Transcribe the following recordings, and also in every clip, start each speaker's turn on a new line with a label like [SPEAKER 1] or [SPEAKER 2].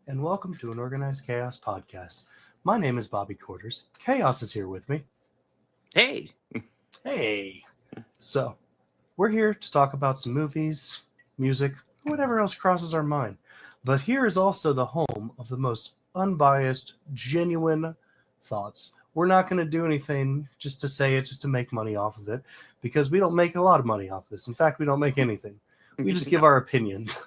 [SPEAKER 1] and welcome to an Organized Chaos podcast. My name is Bobby Quarters. Chaos is here with me.
[SPEAKER 2] Hey.
[SPEAKER 1] Hey. So, we're here to talk about some movies, music, whatever else crosses our mind. But here is also the home of the most unbiased, genuine thoughts. We're not going to do anything just to say it, just to make money off of it, because we don't make a lot of money off this. In fact, we don't make anything. We just give our opinions.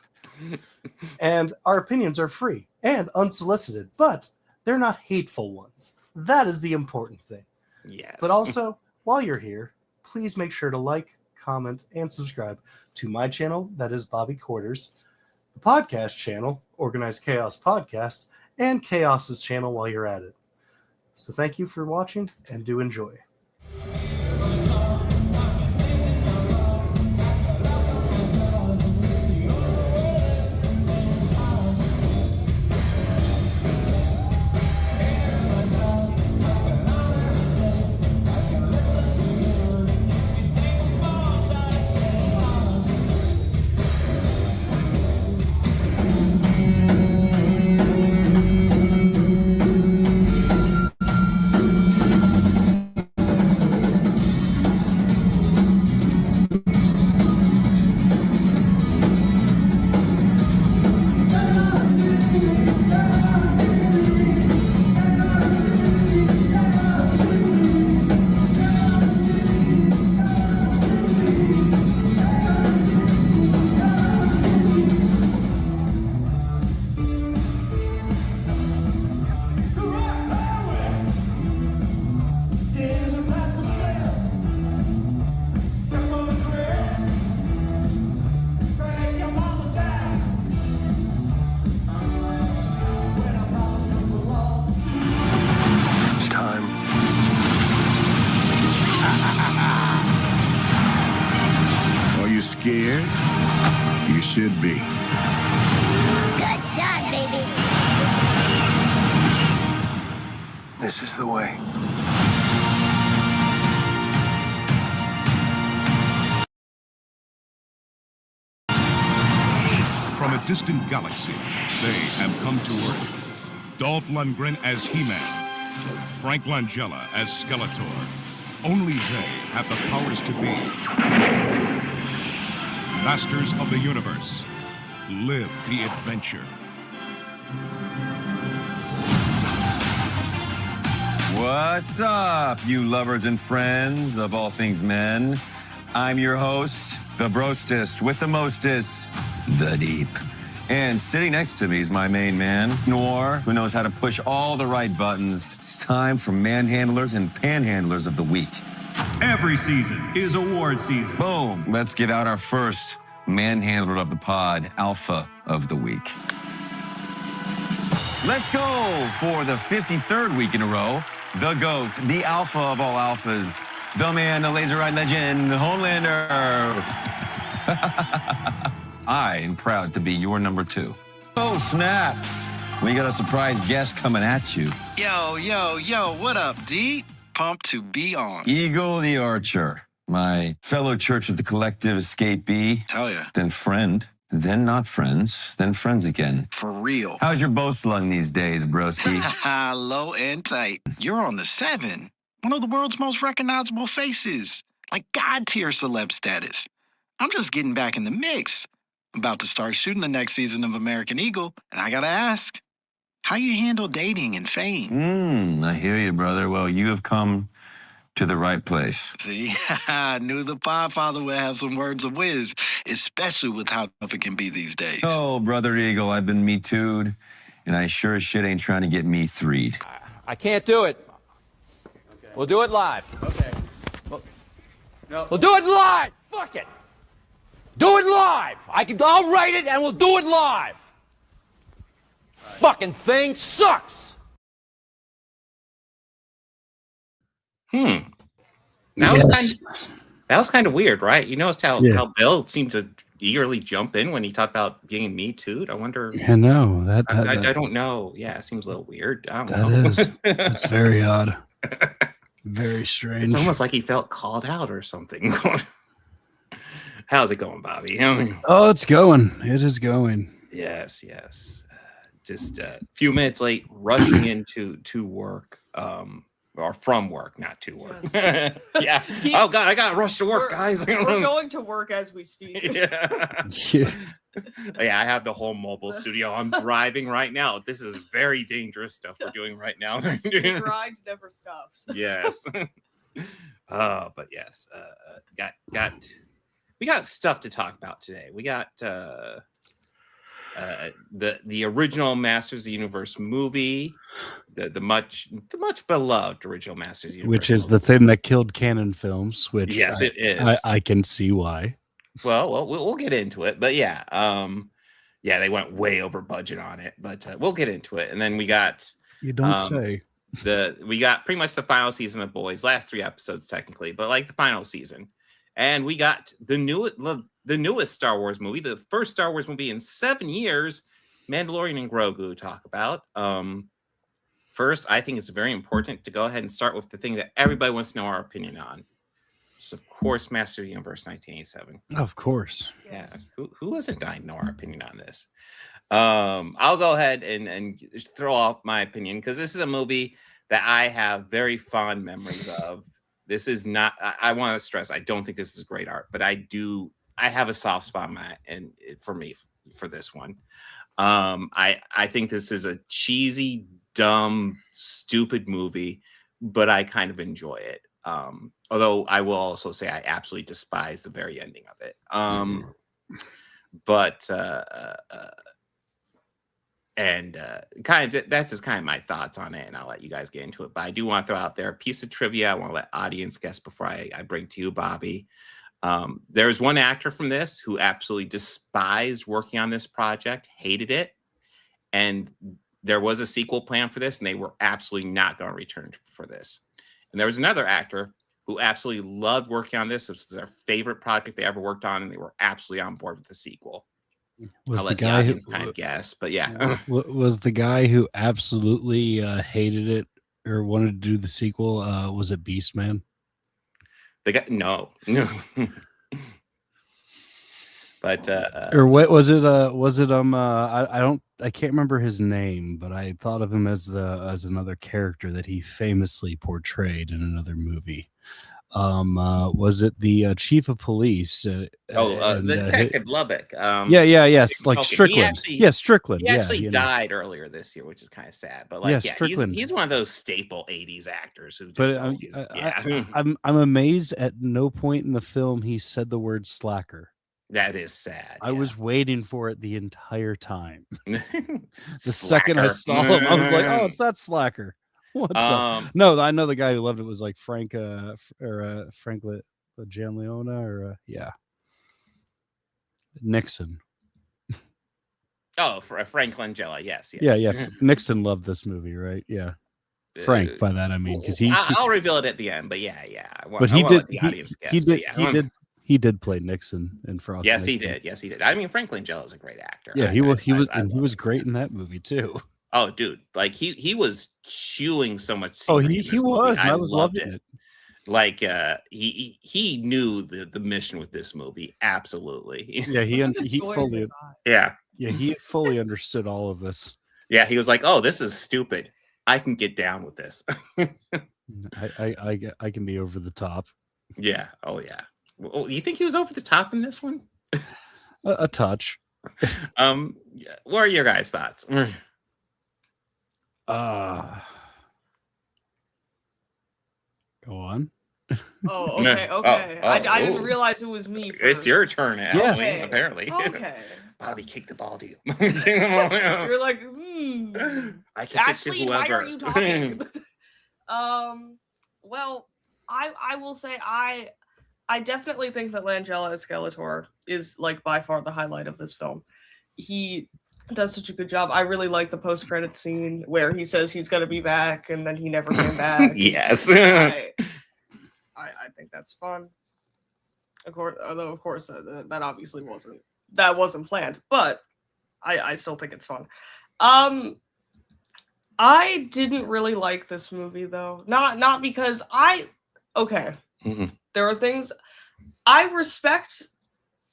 [SPEAKER 1] And our opinions are free and unsolicited, but they're not hateful ones. That is the important thing.
[SPEAKER 2] Yes.
[SPEAKER 1] But also, while you're here, please make sure to like, comment, and subscribe to my channel, that is Bobby Quarters, the podcast channel, Organized Chaos Podcast, and Chaos's channel while you're at it. So thank you for watching, and do enjoy.
[SPEAKER 3] Scared? You should be.
[SPEAKER 4] Good job, baby.
[SPEAKER 3] This is the way.
[SPEAKER 5] From a distant galaxy, they have come to Earth. Dolph Lundgren as He-Man, Frank Langella as Skeletor. Only they have the powers to be masters of the universe. Live the adventure.
[SPEAKER 6] What's up, you lovers and friends of all things men? I'm your host, the brostest with the mostest, the deep. And sitting next to me is my main man, Noir, who knows how to push all the right buttons. It's time for manhandlers and panhandlers of the week.
[SPEAKER 7] Every season is award season.
[SPEAKER 6] Boom. Let's give out our first manhandler of the pod, Alpha of the Week. Let's go for the 53rd week in a row. The GOAT, the Alpha of all alphas, the man, the laser ride legend, the Homelander. I am proud to be your number 2. Oh, snap. We got a surprise guest coming at you.
[SPEAKER 8] Yo, what up, D? Pumped to be on.
[SPEAKER 6] Eagle the Archer, my fellow Church of the Collective escapee.
[SPEAKER 8] Hell yeah.
[SPEAKER 6] Then friend, then not friends, then friends again.
[SPEAKER 8] For real.
[SPEAKER 6] How's your bow slung these days, broski?
[SPEAKER 8] Low and tight. You're on the 7. One of the world's most recognizable faces. Like God-tier celeb status. I'm just getting back in the mix. About to start shooting the next season of American Eagle, and I gotta ask, how you handle dating and fame?
[SPEAKER 6] I hear you, brother. Well, you have come to the right place.
[SPEAKER 8] See, I knew the Podfather would have some words of whiz, especially with how tough it can be these days.
[SPEAKER 6] Oh, Brother Eagle, I've been Me Too'd, and I sure as shit ain't trying to get Me 3'd.
[SPEAKER 9] I can't do it. Okay. We'll do it live.
[SPEAKER 7] Okay.
[SPEAKER 9] We'll do it live. Fuck it. Do it live. I'll write it and we'll do it live. Fucking thing sucks.
[SPEAKER 2] That
[SPEAKER 1] Yes.
[SPEAKER 2] was kind of weird, right? You noticed how Bill seemed to eagerly jump in when he talked about being Me Too'd. I wonder.
[SPEAKER 10] Yeah, no,
[SPEAKER 2] I don't know. Yeah, it seems a little weird. I don't
[SPEAKER 10] that
[SPEAKER 2] know.
[SPEAKER 10] is. It's very odd. Very strange.
[SPEAKER 2] It's almost like he felt called out or something. How's it going, Bobby?
[SPEAKER 10] Oh, it's going. It is going.
[SPEAKER 2] Yes. just a few minutes late, rushing into work, or from work, not to work.
[SPEAKER 11] Yes.
[SPEAKER 2] Yeah. Oh God, I got to rush to work, guys.
[SPEAKER 11] We're going to work as we speak.
[SPEAKER 2] Yeah. Yeah, I have the whole mobile studio. I'm driving right now. This is very dangerous stuff we're doing right now.
[SPEAKER 11] The grind never stops.
[SPEAKER 2] Yes. But yes, we got stuff to talk about today. We got the original Masters of the Universe movie, the much beloved original Masters of the Universe,
[SPEAKER 10] which is the thing that killed canon films. Which
[SPEAKER 2] yes, it is.
[SPEAKER 10] I can see why.
[SPEAKER 2] Well, we'll get into it, but yeah, they went way over budget on it, but we'll get into it. And then we got
[SPEAKER 10] You don't say.
[SPEAKER 2] We got pretty much the final season of Boys, last 3 episodes technically, but like the final season. And we got the newest Star Wars movie, the first Star Wars movie in 7 years, Mandalorian and Grogu, to talk about. First, I think it's very important to go ahead and start with the thing that everybody wants to know our opinion on. Just, of course, Master of the Universe 1987.
[SPEAKER 10] Of course.
[SPEAKER 2] Yeah. Who doesn't know our opinion on this? I'll go ahead and throw off my opinion, because this is a movie that I have very fond memories of. This is not, I want to stress, I don't think this is great art, but I have a soft spot for this one. I think this is a cheesy, dumb, stupid movie, but I kind of enjoy it. Although I will also say I absolutely despise the very ending of it. That's just kind of my thoughts on it, and I'll let you guys get into it. But I do want to throw out there a piece of trivia I want to let audience guess before I bring to you, Bobby. There's one actor from this who absolutely despised working on this project, hated it, and there was a sequel plan for this, and they were absolutely not going to return for this. And there was another actor who absolutely loved working on this. This was their favorite project they ever worked on, and they were absolutely on board with the sequel.
[SPEAKER 10] Was
[SPEAKER 2] I'll
[SPEAKER 10] the
[SPEAKER 2] let
[SPEAKER 10] guy who
[SPEAKER 2] kind of guess, but yeah,
[SPEAKER 10] was the guy who absolutely hated it or wanted to do the sequel? Was it Beastman?
[SPEAKER 2] the guy, no. But
[SPEAKER 10] or what was it? I can't remember his name, but I thought of him as another character that he famously portrayed in another movie. Was it the chief of police?
[SPEAKER 2] The detective Lubbock.
[SPEAKER 10] Yes, like Strickland. Strickland.
[SPEAKER 2] He actually died earlier this year, which is kind of sad. But like,
[SPEAKER 10] Strickland.
[SPEAKER 2] He's one of those staple '80s actors who just.
[SPEAKER 10] But I'm amazed at no point in the film he said the word slacker.
[SPEAKER 2] That is sad.
[SPEAKER 10] I was waiting for it the entire time. The
[SPEAKER 2] Slacker.
[SPEAKER 10] second I saw him, I was like, "Oh, it's that slacker." What's up? No, I know the guy who loved it was like Frank Gianleone or Nixon.
[SPEAKER 2] Oh, for Frank Langella, yes.
[SPEAKER 10] Yeah. Nixon loved this movie, right? Yeah. Frank, by that I mean, because
[SPEAKER 2] I'll reveal it at the end, but yeah.
[SPEAKER 10] But he did play Nixon in Frost.
[SPEAKER 2] Yes, he did. I mean, Frank Langella is a great actor.
[SPEAKER 10] Yeah, he was great in that movie too.
[SPEAKER 2] Oh, dude, like he was chewing so much.
[SPEAKER 10] Oh, he was. I was loving it.
[SPEAKER 2] Like he knew the mission with this movie. Absolutely.
[SPEAKER 10] Yeah, he fully.
[SPEAKER 2] Yeah,
[SPEAKER 10] he fully understood all of this.
[SPEAKER 2] Yeah, he was like, "Oh, this is stupid. I can get down with this."
[SPEAKER 10] I can be over the top.
[SPEAKER 2] Yeah. Oh, yeah. Well, you think he was over the top in this one?
[SPEAKER 10] A touch.
[SPEAKER 2] What are your guys' thoughts?
[SPEAKER 10] Go on.
[SPEAKER 11] Oh, okay. I didn't realize it was me first.
[SPEAKER 2] It's your turn,
[SPEAKER 10] yes.
[SPEAKER 2] Okay. Apparently.
[SPEAKER 11] Okay.
[SPEAKER 2] Bobby kicked the ball to you.
[SPEAKER 11] You're like,
[SPEAKER 2] I kicked
[SPEAKER 11] Ashlene,
[SPEAKER 2] it to whoever.
[SPEAKER 11] why are you talking? Well, I will say I definitely think that Langella as Skeletor is like by far the highlight of this film. He does such a good job. I really like the post-credit scene where he says he's going to be back and then he never came back.
[SPEAKER 2] Yes.
[SPEAKER 11] I think that's fun. Although of course that obviously wasn't planned, but I still think it's fun. I didn't really like this movie though. Not because
[SPEAKER 2] Mm-hmm.
[SPEAKER 11] there are things I respect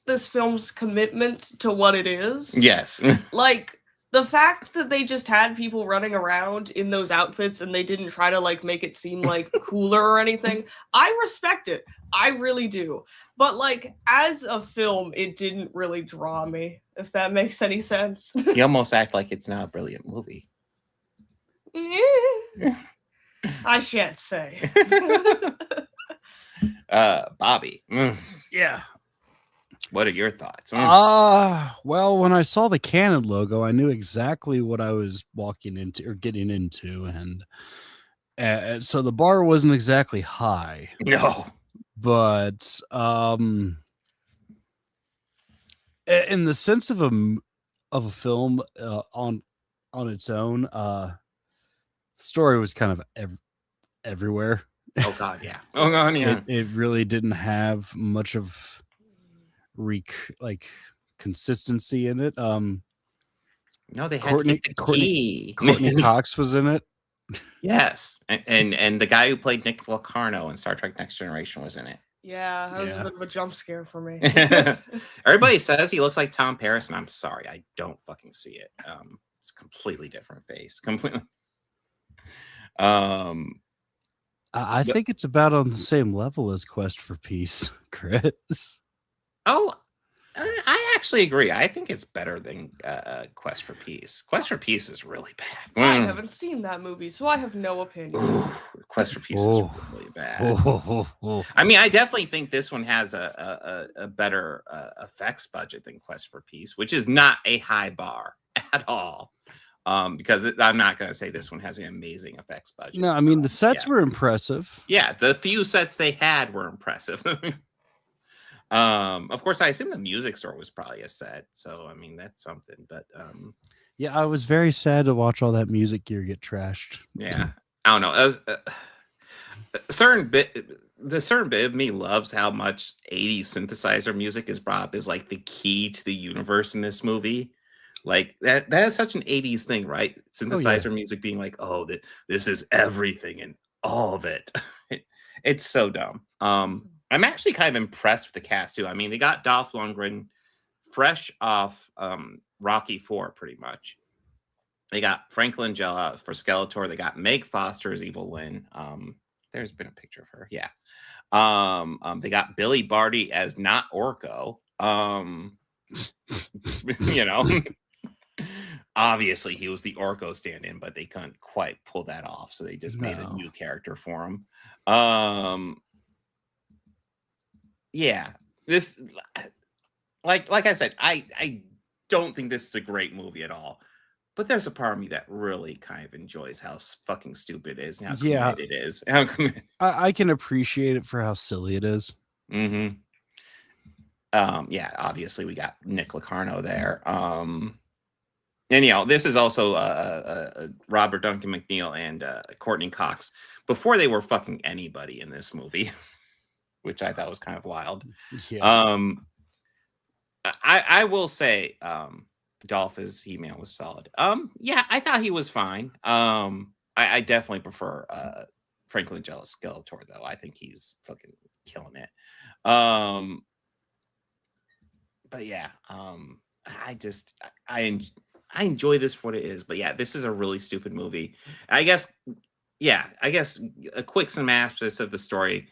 [SPEAKER 11] this film's commitment to what it is.
[SPEAKER 2] Yes.
[SPEAKER 11] Like the fact that they just had people running around in those outfits and they didn't try to like make it seem like cooler or anything, I respect it. I really do. But like as a film, it didn't really draw me, if that makes any sense.
[SPEAKER 2] You almost act like it's not a brilliant movie.
[SPEAKER 11] I shan't say.
[SPEAKER 2] Bobby.
[SPEAKER 10] Yeah.
[SPEAKER 2] What are your thoughts?
[SPEAKER 10] Well, when I saw the Canon logo, I knew exactly what I was walking into or getting into, and so the bar wasn't exactly high.
[SPEAKER 2] No,
[SPEAKER 10] but in the sense of a film on its own, the story was kind of everywhere.
[SPEAKER 2] Oh God, yeah. Oh God, yeah.
[SPEAKER 10] It really didn't have much of consistency in it.
[SPEAKER 2] No, they had
[SPEAKER 10] Courtney Cox was in it.
[SPEAKER 2] Yes, and the guy who played Nick Locarno in Star Trek Next Generation was in it.
[SPEAKER 11] Yeah, that was a bit of a jump scare for me.
[SPEAKER 2] Everybody says he looks like Tom Paris, and I'm sorry, I don't fucking see it. It's a completely different face. Completely.
[SPEAKER 10] I think it's about on the same level as Quest for Peace, Chris.
[SPEAKER 2] Oh, I actually agree. I think it's better than Quest for Peace. Quest for Peace is really bad.
[SPEAKER 11] I haven't seen that movie, so I have no opinion.
[SPEAKER 2] Ooh, Quest for Peace is really bad. I mean, I definitely think this one has a better effects budget than Quest for Peace, which is not a high bar at all. Because I'm not going to say this one has an amazing effects budget.
[SPEAKER 10] No, I mean, the sets were impressive.
[SPEAKER 2] Yeah, the few sets they had were impressive. Of course, I assume the music store was probably a set, so I mean that's something. But
[SPEAKER 10] yeah, I was very sad to watch all that music gear get trashed.
[SPEAKER 2] Yeah, I don't know. The certain bit of me loves how much 80s synthesizer music is brought up as like the key to the universe in this movie. Like that is such an 80s thing, right? Synthesizer music being like, oh, this is everything and all of it. It's so dumb. I'm actually kind of impressed with the cast too. I mean, they got Dolph Lundgren fresh off Rocky IV, pretty much. They got Frank Langella for Skeletor. They got Meg Foster as Evil Lynn. There's been a picture of her. Yeah. They got Billy Barty as Not Orko. You know, obviously he was the Orko stand-in, but they couldn't quite pull that off, so they just made a new character for him. Yeah, this like I said, I don't think this is a great movie at all. But there's a part of me that really kind of enjoys how fucking stupid it is and how committed it is.
[SPEAKER 10] I can appreciate it for how silly it is.
[SPEAKER 2] Mm-hmm. Yeah, obviously we got Nick Locarno there. And you know, this is also Robert Duncan McNeil and Courtney Cox before they were fucking anybody in this movie, which I thought was kind of wild.
[SPEAKER 10] Yeah.
[SPEAKER 2] I will say Dolph as He-Man was solid. Yeah, I thought he was fine. I definitely prefer Frank Langella's Skeletor though. I think he's fucking killing it. But yeah, I enjoy this for what it is. But yeah, this is a really stupid movie. I guess a quick synopsis of the story.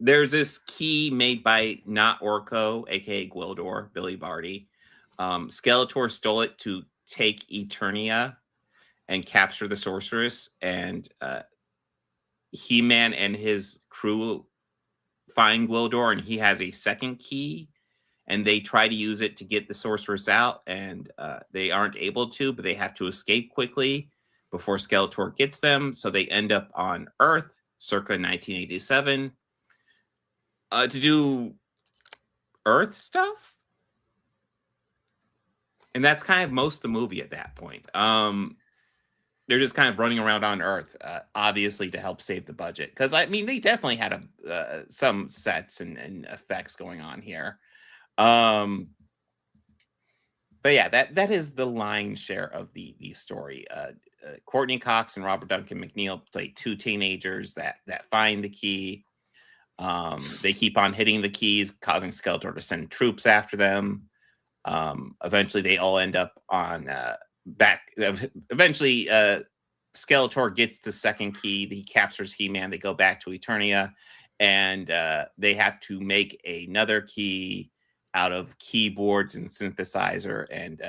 [SPEAKER 2] There's this key made by Not Orko, aka Gwildor, Billy Barty. Skeletor stole it to take Eternia and capture the sorceress, and He-Man and his crew find Gwildor, and he has a second key, and they try to use it to get the sorceress out, and they aren't able to, but they have to escape quickly before Skeletor gets them. So they end up on Earth circa 1987 to do Earth stuff. And that's kind of most of the movie at that point. They're just kind of running around on Earth, obviously to help save the budget. Because, I mean, they definitely had some sets and effects going on here. But yeah, that is the lion's share of the story. Courtney Cox and Robert Duncan McNeil play two teenagers that find the key. They keep on hitting the keys, causing Skeletor to send troops after them. Eventually, they all end up on back. Eventually, Skeletor gets the second key. He captures He-Man. They go back to Eternia, and they have to make another key out of keyboards and synthesizer and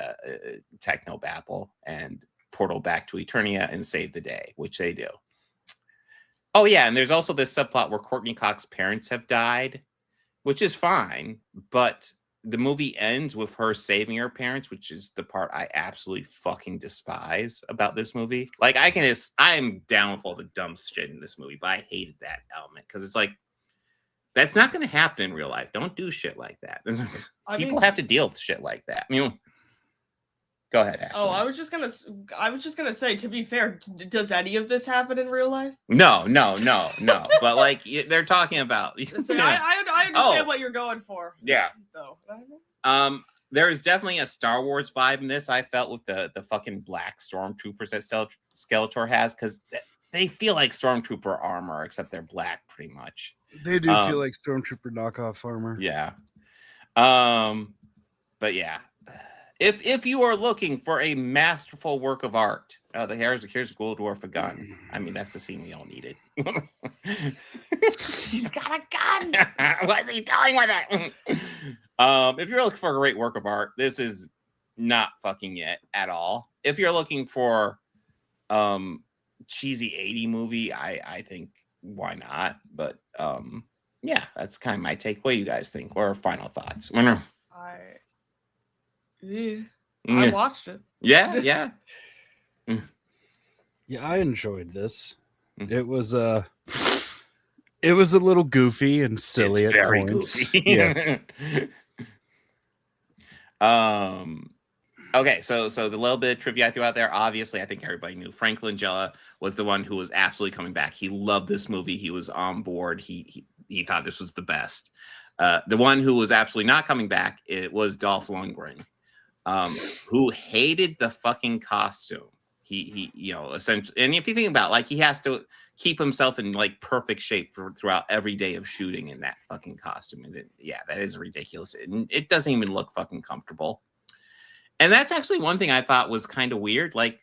[SPEAKER 2] technobabble and portal back to Eternia and save the day, which they do. Oh, yeah, and there's also this subplot where Courtney Cox's parents have died, which is fine, but the movie ends with her saving her parents, which is the part I absolutely fucking despise about this movie. Like, I am down with all the dumb shit in this movie, but I hated that element because it's like, that's not going to happen in real life. Don't do shit like that. People have to deal with shit like that. I mean, go ahead, Ashley.
[SPEAKER 11] Oh, I was just gonna say. To be fair, does any of this happen in real life?
[SPEAKER 2] No. But like they're talking about.
[SPEAKER 11] So I understand what you're going for.
[SPEAKER 2] Yeah.
[SPEAKER 11] Though.
[SPEAKER 2] There is definitely a Star Wars vibe in this. I felt with the fucking black stormtroopers that Skeletor has, because they feel like stormtrooper armor, except they're black, pretty much.
[SPEAKER 10] They do feel like stormtrooper knockoff armor.
[SPEAKER 2] Yeah. But yeah. If you are looking for a masterful work of art, here's Gold Dwarf a gun. I mean, that's the scene we all needed.
[SPEAKER 11] He's got a gun.
[SPEAKER 2] What is he doing with it? If you're looking for a great work of art, this is not fucking it at all. If you're looking for cheesy 80 movie, I think why not? But yeah, that's kind of my take. What do you guys think? What are final thoughts?
[SPEAKER 11] I watched it.
[SPEAKER 2] Yeah.
[SPEAKER 10] Yeah, I enjoyed this. It was a little goofy and silly at points.
[SPEAKER 2] Goofy.
[SPEAKER 10] Yes.
[SPEAKER 2] Okay, so the little bit of trivia I threw out there, obviously, I think everybody knew Frank Langella was the one who was absolutely coming back. He loved this movie. He was on board. He thought this was the best. The one who was absolutely not coming back, it was Dolph Lundgren, who hated the fucking costume. He essentially, and if you think about it, like, he has to keep himself in like perfect shape throughout every day of shooting in that fucking costume. And that is ridiculous. It doesn't even look fucking comfortable. And that's actually one thing I thought was kind of weird. Like,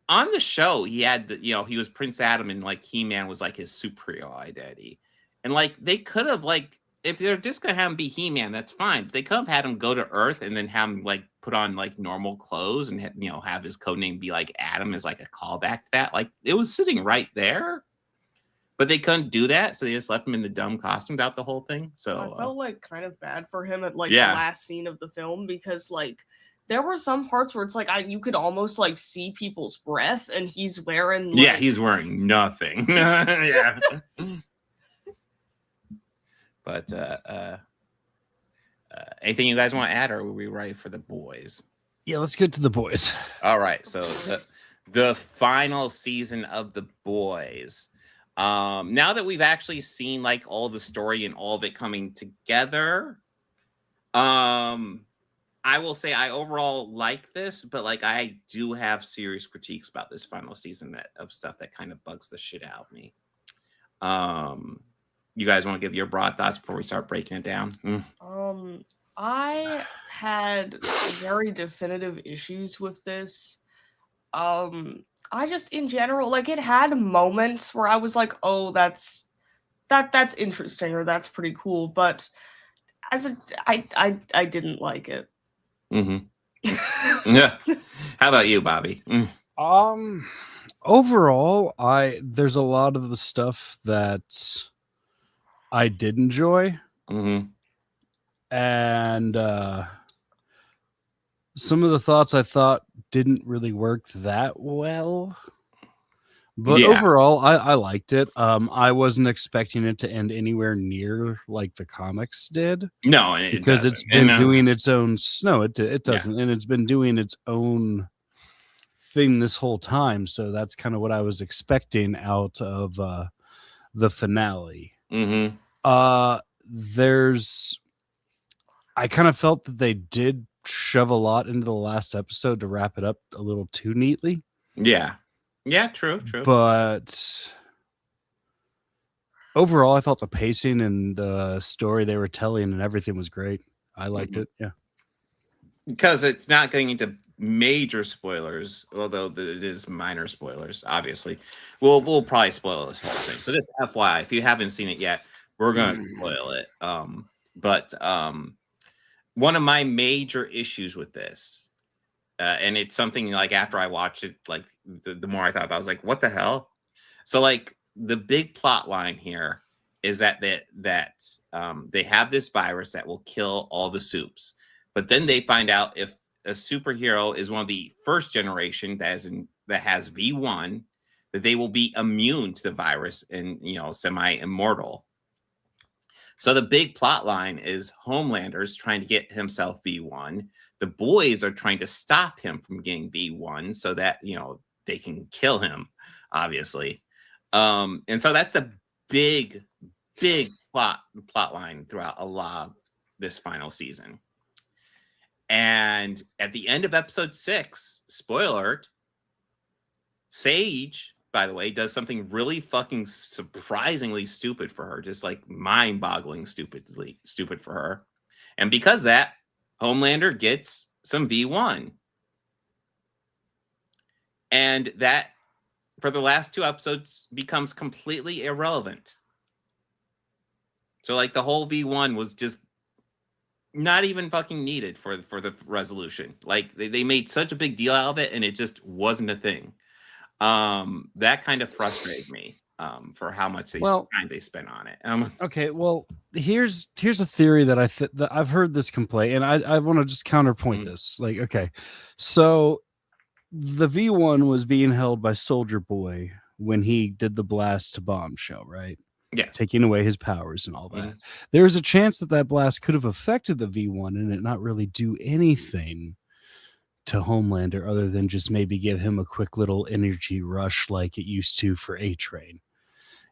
[SPEAKER 2] on the show, he had he was Prince Adam, and like He-Man was like his superhero identity. And like, they could have, like, if they're just gonna have him be He-Man, that's fine. They could have had him go to Earth and then have him like put on like normal clothes and have his codename be like Adam as like a callback to that. Like, it was sitting right there, but they couldn't do that, so they just left him in the dumb costume throughout the whole thing. So
[SPEAKER 11] I felt like kind of bad for him at like the last scene of the film, because like there were some parts where it's like you could almost like see people's breath, and he's wearing
[SPEAKER 2] he's wearing nothing. Yeah. But anything you guys want to add, or are we ready for the boys?
[SPEAKER 10] Yeah, let's get to the boys.
[SPEAKER 2] All right, so the final season of the boys. Now that we've actually seen like all the story and all of it coming together, I will say I overall like this, but like I do have serious critiques about this final season of stuff that kind of bugs the shit out of me. You guys want to give your broad thoughts before we start breaking it down?
[SPEAKER 11] I had very definitive issues with this. I just, in general, like, it had moments where I was like, oh, that's interesting, or that's pretty cool, but I didn't like it.
[SPEAKER 2] Mm-hmm. Yeah. How about you, Bobby?
[SPEAKER 10] Overall, there's a lot of the stuff that I did enjoy.
[SPEAKER 2] Mm-hmm.
[SPEAKER 10] And some of the thoughts I thought didn't really work that well. But overall, I liked it. I wasn't expecting it to end anywhere near like the comics did.
[SPEAKER 2] No,
[SPEAKER 10] because it's been doing its own. No, it doesn't, and it's been doing its own thing this whole time. So that's kind of what I was expecting out of the finale.
[SPEAKER 2] Mm-hmm.
[SPEAKER 10] I kind of felt that they did shove a lot into the last episode to wrap it up a little too neatly.
[SPEAKER 2] Yeah, true.
[SPEAKER 10] But overall, I thought the pacing and the story they were telling and everything was great. I liked it. Yeah.
[SPEAKER 2] because it's not getting into major spoilers, although it is minor spoilers. Obviously, we'll probably spoil this whole thing. So just FYI, if you haven't seen it yet, we're gonna spoil it. But one of my major issues with this, and it's something like after I watched it, like the more I thought about it, I was like, what the hell? So like the big plot line here is that they have this virus that will kill all the soups, but then they find out if a superhero is one of the first generation that has V1, that they will be immune to the virus and semi-immortal. So the big plot line is Homelander's trying to get himself V1. The boys are trying to stop him from getting V1 so that they can kill him, obviously. And so that's the big plot line throughout a lot of this final season. And at the end of episode 6, spoiler alert, Sage, by the way, does something really fucking surprisingly stupid for her, just like mind-boggling stupid for her. And because of that, Homelander gets some V1. And that, for the last 2 episodes, becomes completely irrelevant. So like the whole V1 was just not even fucking needed for the resolution. Like they made such a big deal out of it, and it just wasn't a thing. That kind of frustrated me for how much time they spent on it.
[SPEAKER 10] Okay, well, here's a theory that that I've heard this complaint, and I want to just counterpoint this. Like, okay, so the V1 was being held by Soldier Boy when he did the blast to Bombshell, right?
[SPEAKER 2] Yeah,
[SPEAKER 10] taking away his powers and all that. There's a chance that blast could have affected the V1 and it not really do anything to Homelander other than just maybe give him a quick little energy rush like it used to for A-Train.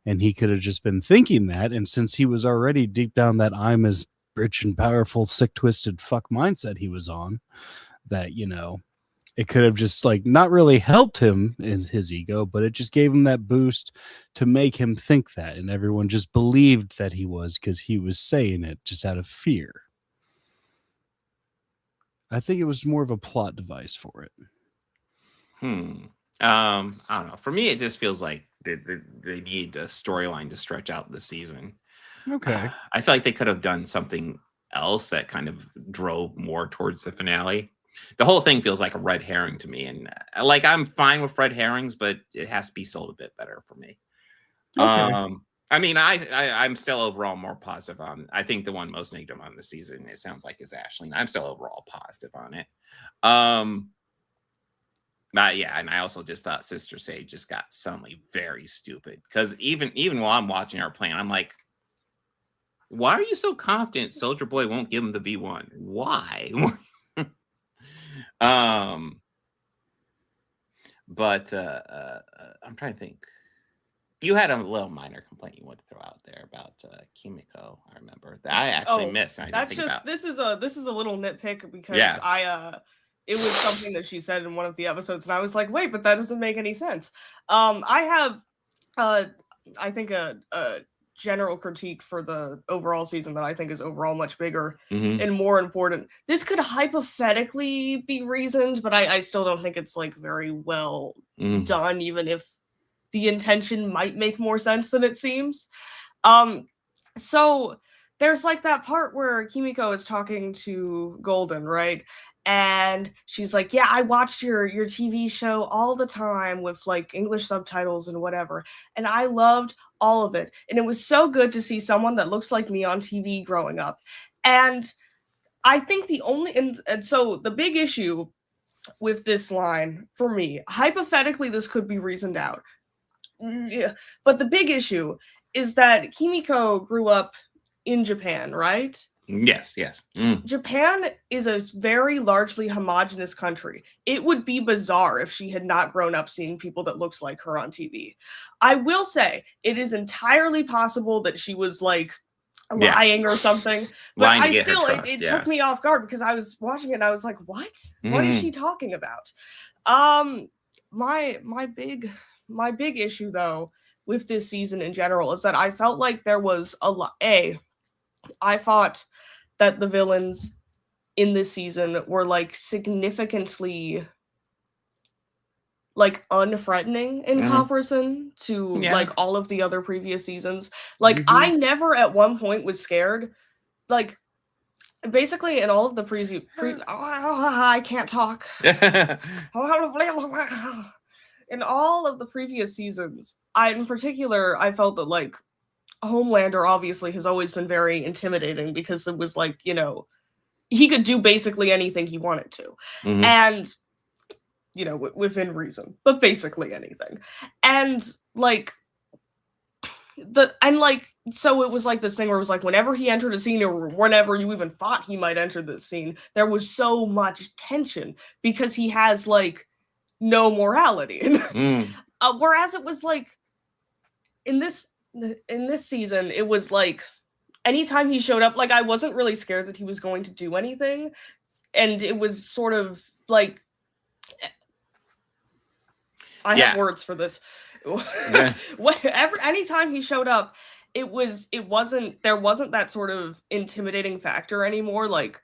[SPEAKER 10] And he could have just been thinking that, and since he was already deep down that I'm as rich and powerful, sick, twisted fuck mindset he was on, that, it could have just like not really helped him in his ego, but it just gave him that boost to make him think that. And everyone just believed that he was, because he was saying it just out of fear. I think it was more of a plot device for it.
[SPEAKER 2] I don't know. For me, it just feels like they need a storyline to stretch out the season.
[SPEAKER 10] Okay.
[SPEAKER 2] I feel like they could have done something else that kind of drove more towards the finale. The whole thing feels like a red herring to me, and like I'm fine with red herrings, but it has to be sold a bit better for me. Okay. I mean, I'm still overall more positive on. I think the one most negative on the season, it sounds like, is Ashlene. I'm still overall positive on it. Yeah, and I also just thought Sister Sage just got suddenly very stupid, because even while I'm watching our plan, I'm like, why are you so confident Soldier Boy won't give him the V1? Why? But I'm trying to think. You had a little minor complaint you wanted to throw out there about Kimiko. I remember that I actually missed. I
[SPEAKER 11] that's
[SPEAKER 2] didn't think
[SPEAKER 11] just
[SPEAKER 2] about.
[SPEAKER 11] this is a little nitpick because
[SPEAKER 2] Yeah.
[SPEAKER 11] it was something that she said in one of the episodes, and I was like, wait, but that doesn't make any sense. I have I think a general critique for the overall season that I think is overall much bigger and more important. This could hypothetically be reasoned, but I still don't think it's like very well done, even if the intention might make more sense than it seems. So there's like that part where Kimiko is talking to Golden, right? And she's like, yeah, I watched your TV show all the time with like English subtitles and whatever. And I loved all of it. And it was so good to see someone that looks like me on TV growing up. And I think and so the big issue with this line for me, hypothetically, this could be reasoned out. Yeah, but the big issue is that Kimiko grew up in Japan, right?
[SPEAKER 2] Yes.
[SPEAKER 11] Japan is a very largely homogenous country. It would be bizarre if she had not grown up seeing people that looked like her on TV. I will say it is entirely possible that she was like lying or something, but I still it took me off guard because I was watching it and I was like, what? What is she talking about? My big issue though with this season in general is that I felt like there was a lot. I thought that the villains in this season were like significantly like unthreatening in comparison to like all of the other previous seasons. Like I never at one point was scared. Like basically in all of the I can't talk. In all of the previous seasons, in particular, I felt that like Homelander obviously has always been very intimidating because it was like, you know, he could do basically anything he wanted to. And, you know, within reason, but basically anything. And like, so it was like this thing where it was like whenever he entered a scene or whenever you even thought he might enter the scene, there was so much tension because he has like no morality. Whereas it was like in this season, it was like anytime he showed up, like I wasn't really scared that he was going to do anything, and it was sort of like I have words for this. Anytime he showed up, there wasn't that sort of intimidating factor anymore. Like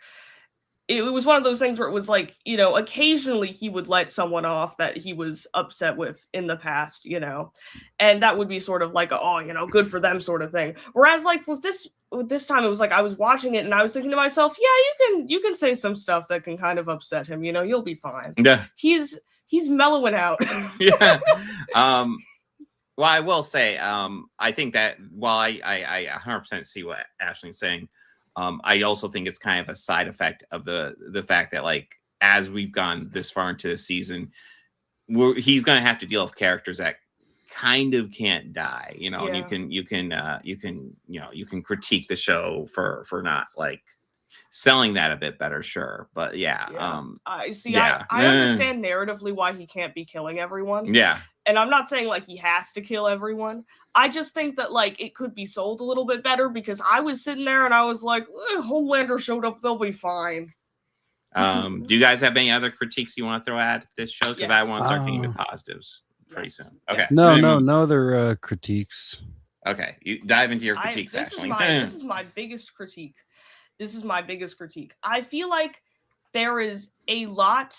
[SPEAKER 11] it was one of those things where it was like, you know, occasionally he would let someone off that he was upset with in the past, you know, and that would be sort of like, oh, you know, good for them sort of thing. Whereas like with this time, it was like I was watching it and I was thinking to myself, yeah, you can say some stuff that can kind of upset him, you know, you'll be fine.
[SPEAKER 2] Yeah,
[SPEAKER 11] he's mellowing out.
[SPEAKER 2] Yeah. Well, I will say, I think that while I 100% see what Ashlene's saying, I also think it's kind of a side effect of the fact that like as we've gone this far into the season, he's going to have to deal with characters that kind of can't die, you know. And you can critique the show for not like selling that a bit better, sure, but I
[SPEAKER 11] understand narratively why he can't be killing everyone. And I'm not saying like he has to kill everyone. I just think that like it could be sold a little bit better because I was sitting there and I was like, Homelander showed up, they'll be fine.
[SPEAKER 2] Do you guys have any other critiques you want to throw at this show? Because I want to start getting into positives pretty soon. Okay.
[SPEAKER 10] No other critiques.
[SPEAKER 2] Okay, you dive into your critiques.
[SPEAKER 11] This is my biggest critique. I feel like there is a lot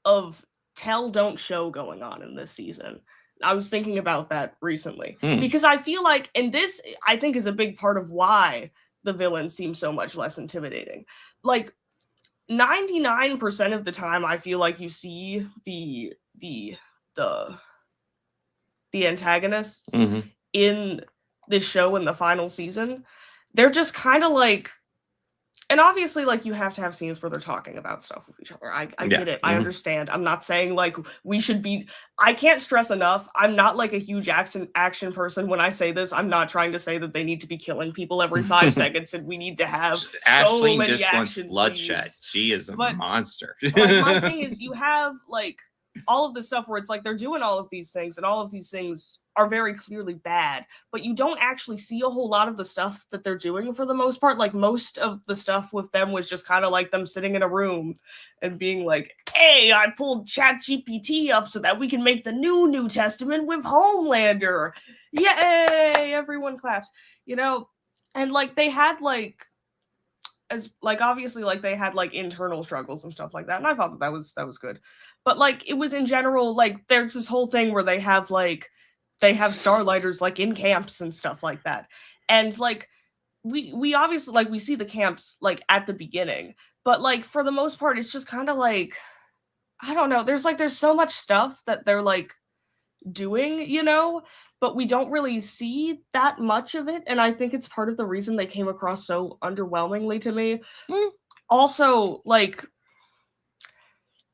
[SPEAKER 11] of tell don't show going on in this season. I was thinking about that recently because I feel like, and this I think is a big part of why the villains seem so much less intimidating. Like 99% of the time, I feel like you see the antagonists in this show in the final season. They're just kind of like, and obviously, like, you have to have scenes where they're talking about stuff with each other. I get it. I understand. I'm not saying, like, we should be... I can't stress enough, I'm not, like, a huge action person. When I say this, I'm not trying to say that they need to be killing people every 5 seconds and we need to have
[SPEAKER 2] Ashlene
[SPEAKER 11] so many
[SPEAKER 2] just wants bloodshed.
[SPEAKER 11] scenes.
[SPEAKER 2] She is a monster.
[SPEAKER 11] Like, my thing is, you have, like, all of this stuff where it's like they're doing all of these things and all of these things are very clearly bad, but you don't actually see a whole lot of the stuff that they're doing for the most part. Like most of the stuff with them was just kind of like them sitting in a room and being like, hey, I pulled ChatGPT up so that we can make the New Testament with Homelander. Yay! Everyone claps, you know? And like they had like, as like obviously like they had like internal struggles and stuff like that. And I thought that was good. But like it was in general, like there's this whole thing where they have Starlighters like in camps and stuff like that. And like we obviously like we see the camps like at the beginning, but like for the most part it's just kind of like, I don't know, there's so much stuff that they're like doing, you know, but we don't really see that much of it, and I think it's part of the reason they came across so underwhelmingly to me. Also, like,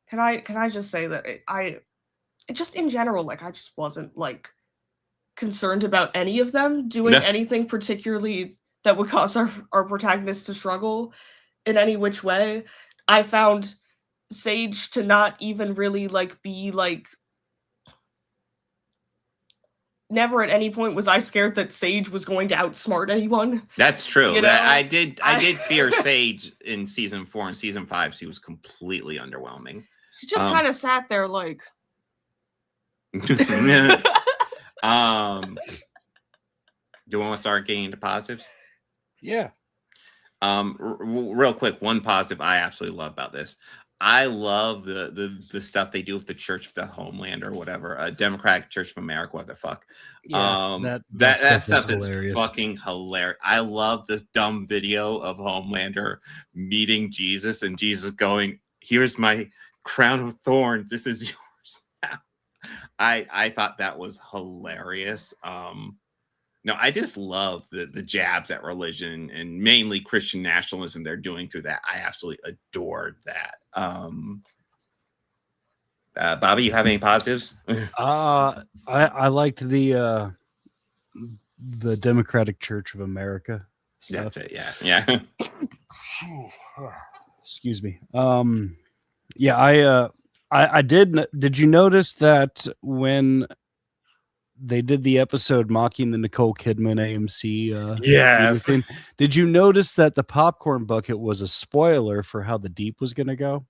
[SPEAKER 11] can I just say that I just in general, like, I just wasn't like concerned about any of them doing anything particularly that would cause our protagonists to struggle in any which way. I found Sage to not even really like be like, never at any point was I scared that Sage was going to outsmart anyone.
[SPEAKER 2] That's true.
[SPEAKER 11] You know?
[SPEAKER 2] I did fear Sage in season 4 and season 5. She was completely underwhelming.
[SPEAKER 11] She just kind of sat there like.
[SPEAKER 2] Do you want to start getting into positives?
[SPEAKER 10] Yeah.
[SPEAKER 2] Real quick, one positive I absolutely love about this. I love the stuff they do with the Church of the Homeland or whatever, Democratic Church of America, what the fuck. That stuff is fucking hilarious. I love this dumb video of Homelander meeting Jesus and Jesus going, "Here's my crown of thorns. This is yours now." I thought that was hilarious. No, I just love the jabs at religion and mainly Christian nationalism they're doing through that. I absolutely adored that. Bobby, you have any positives?
[SPEAKER 10] I liked the Democratic Church of America stuff.
[SPEAKER 2] That's it. Yeah.
[SPEAKER 10] Excuse me. Yeah, I did. Did you notice that when they did the episode mocking the Nicole Kidman AMC
[SPEAKER 2] yes
[SPEAKER 10] thing, did you notice that the popcorn bucket was a spoiler for how the Deep was going to go?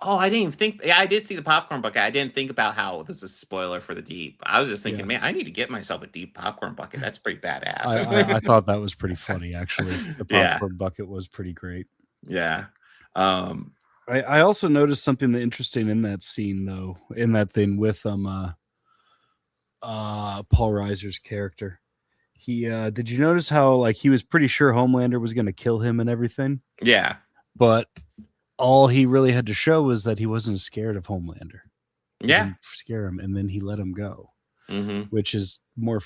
[SPEAKER 2] Oh, I didn't even think. Yeah, I did see the popcorn bucket. I didn't think about how this is a spoiler for the Deep. I was just thinking, man, I need to get myself a Deep popcorn bucket. That's pretty badass.
[SPEAKER 10] I thought that was pretty funny, actually. The popcorn bucket was pretty great.
[SPEAKER 2] Yeah.
[SPEAKER 10] I also noticed something interesting in that scene, though, in that thing with Paul Reiser's character. He did you notice how like he was pretty sure Homelander was going to kill him and everything?
[SPEAKER 2] Yeah.
[SPEAKER 10] But all he really had to show was that he wasn't scared of Homelander.
[SPEAKER 2] Yeah.
[SPEAKER 10] He didn't scare him, and then he let him go,
[SPEAKER 2] mm-hmm.
[SPEAKER 10] which is more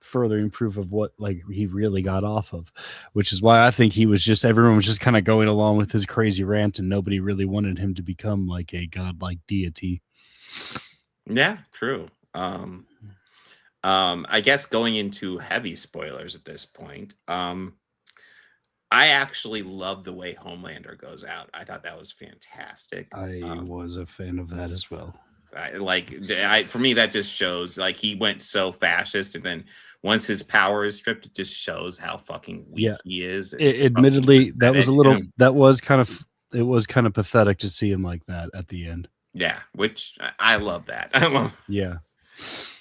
[SPEAKER 10] furthering proof of what like he really got off of, which is why I think he was just everyone was just kind of going along with his crazy rant, and nobody really wanted him to become like a godlike deity.
[SPEAKER 2] Yeah, true. I guess going into heavy spoilers at this point, I actually love the way Homelander goes out. I thought that was fantastic.
[SPEAKER 10] I was a fan of that as well.
[SPEAKER 2] For me, that just shows like he went so fascist, and then once his power is stripped, it just shows how fucking weak he is.
[SPEAKER 10] Admittedly, that was a little. That was kind of. It was kind of pathetic to see him like that at the end.
[SPEAKER 2] Yeah, which I love that.
[SPEAKER 10] Yeah.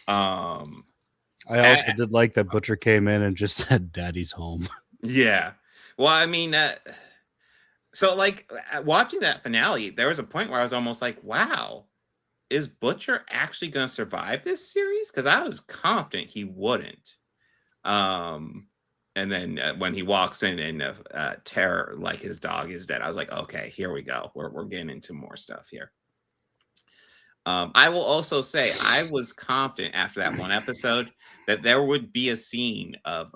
[SPEAKER 10] I also did like that Butcher came in and just said, "Daddy's home."
[SPEAKER 2] Yeah. Well, I mean, so like watching that finale, there was a point where I was almost like, wow, is Butcher actually going to survive this series? Because I was confident he wouldn't. And then when he walks in and Terror, like his dog is dead, I was like, okay, here we go. We're getting into more stuff here. I will also say I was confident after that one episode that there would be a scene of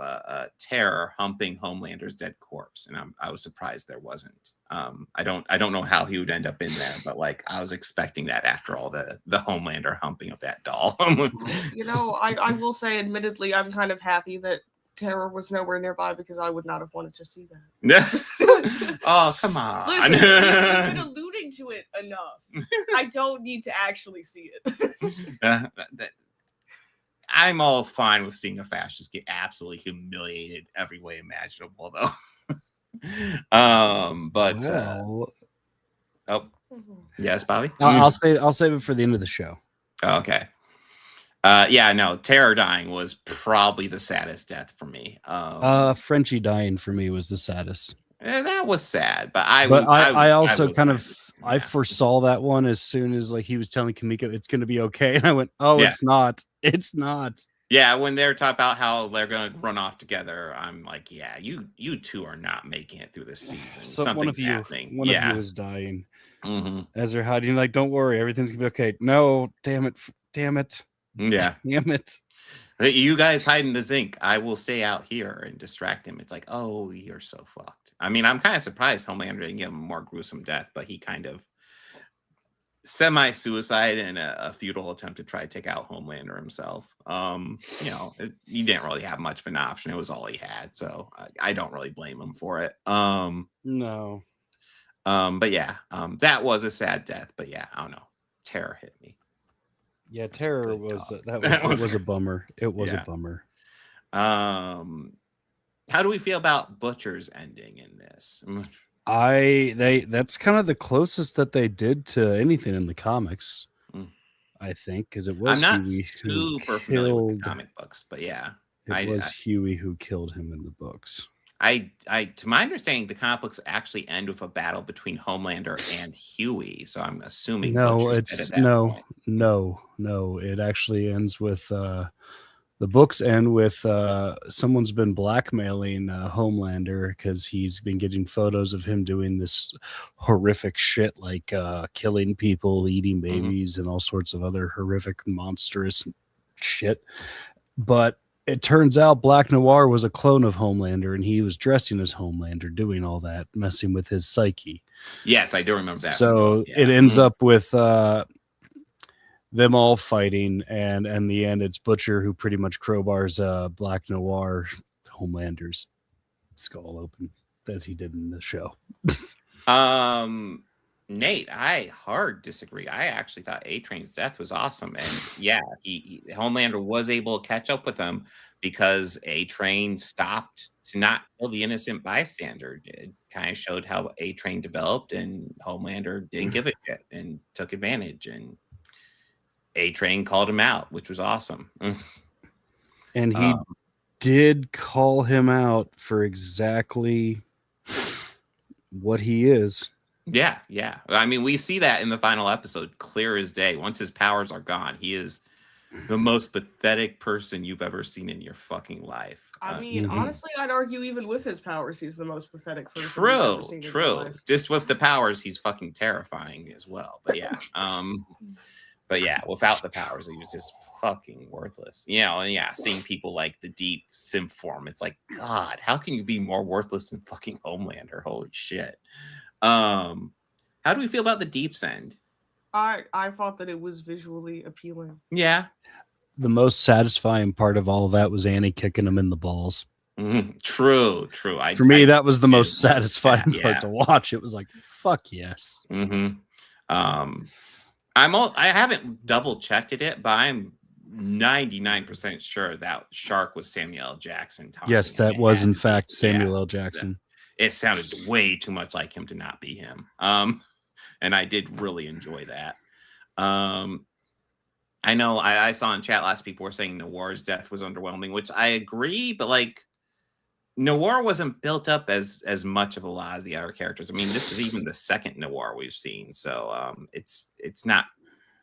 [SPEAKER 2] Terror humping Homelander's dead corpse, and I was surprised there wasn't. I don't know how he would end up in there, but like I was expecting that after all the Homelander humping of that doll.
[SPEAKER 11] You know, I will say, admittedly, I'm kind of happy that Terror was nowhere nearby because I would not have wanted to see that.
[SPEAKER 2] Oh, come on.
[SPEAKER 11] Listen, you've been alluding to it enough. I don't need to actually see it.
[SPEAKER 2] I'm all fine with seeing a fascist get absolutely humiliated every way imaginable, though. Yes, Bobby.
[SPEAKER 10] I'll save it for the end of the show.
[SPEAKER 2] Okay. No, Terror dying was probably the saddest death for me.
[SPEAKER 10] Frenchie dying for me was the saddest.
[SPEAKER 2] That was sad, but
[SPEAKER 10] I also I foresaw that one as soon as like he was telling Kamiko it's going to be okay, and I went, oh, yeah. It's not.
[SPEAKER 2] Yeah, when they're talking about how they're going to run off together, I'm like, yeah, you two are not making it through this season. Something's happening.
[SPEAKER 10] One of you is dying. Mm-hmm. As they're hiding, like, don't worry, everything's gonna be okay. No, damn it.
[SPEAKER 2] Yeah.
[SPEAKER 10] Damn it.
[SPEAKER 2] You guys hide in the zinc. I will stay out here and distract him. It's like, oh, you're so fucked. I mean, I'm kind of surprised Homelander didn't give him a more gruesome death, but he kind of semi-suicide in a futile attempt to try to take out Homelander himself. He didn't really have much of an option. It was all he had. So I don't really blame him for it.
[SPEAKER 10] No.
[SPEAKER 2] But yeah, that was a sad death. But yeah, I don't know. Terror hit me.
[SPEAKER 10] Yeah, Terror was that was a bummer. It was a bummer.
[SPEAKER 2] How do we feel about Butcher's ending in this?
[SPEAKER 10] That's kind of the closest that they did to anything in the comics. I think, because it was
[SPEAKER 2] I'm not
[SPEAKER 10] Huey
[SPEAKER 2] super familiar with the comic books, but yeah,
[SPEAKER 10] it was Huey who killed him in the books.
[SPEAKER 2] to my understanding, the comic books actually end with a battle between Homelander and Huey. So I'm assuming
[SPEAKER 10] No,
[SPEAKER 2] Butcher's dead
[SPEAKER 10] it's
[SPEAKER 2] at that point.
[SPEAKER 10] no. It actually ends with the books end with someone's been blackmailing Homelander because he's been getting photos of him doing this horrific shit like killing people, eating babies, and all sorts of other horrific, monstrous shit. But it turns out Black Noir was a clone of Homelander, and he was dressing as Homelander, doing all that, messing with his psyche.
[SPEAKER 2] Yes, I do remember that.
[SPEAKER 10] So it ends up with them all fighting, and in the end, it's Butcher who pretty much crowbars Black Noir, Homelander's skull open, as he did in the show.
[SPEAKER 2] Nate, I hard disagree. I actually thought A-Train's death was awesome, and yeah, Homelander was able to catch up with him because A-Train stopped to not kill the innocent bystander. It kind of showed how A-Train developed, and Homelander didn't give a shit and took advantage, and A-Train called him out, which was awesome.
[SPEAKER 10] And he did call him out for exactly what he is.
[SPEAKER 2] Yeah. I mean, we see that in the final episode, clear as day. Once his powers are gone, he is the most pathetic person you've ever seen in your fucking life.
[SPEAKER 11] I mean, honestly, I'd argue even with his powers, he's the most pathetic person you've ever seen in your life.
[SPEAKER 2] Just with the powers, he's fucking terrifying as well. But yeah, without the powers, he was just fucking worthless. And yeah, seeing people like the Deep simp form, it's like, God, how can you be more worthless than fucking Homelander? Holy shit. How do we feel about the Deep's end?
[SPEAKER 11] I thought that it was visually appealing.
[SPEAKER 2] Yeah.
[SPEAKER 10] The most satisfying part of all of that was Annie kicking him in the balls.
[SPEAKER 2] True.
[SPEAKER 10] For me, that was the most satisfying part to watch. It was like, fuck yes.
[SPEAKER 2] I haven't double checked it, but I'm 99% sure that shark was Samuel L. Jackson.
[SPEAKER 10] Yes, that was in fact Samuel L. Jackson.
[SPEAKER 2] It sounded way too much like him to not be him. And I did really enjoy that. I know I saw in chat last people were saying Noir's death was underwhelming, which I agree, but like Noir wasn't built up as much of a lot of the other characters. I mean, this is even the second Noir we've seen, so it's not.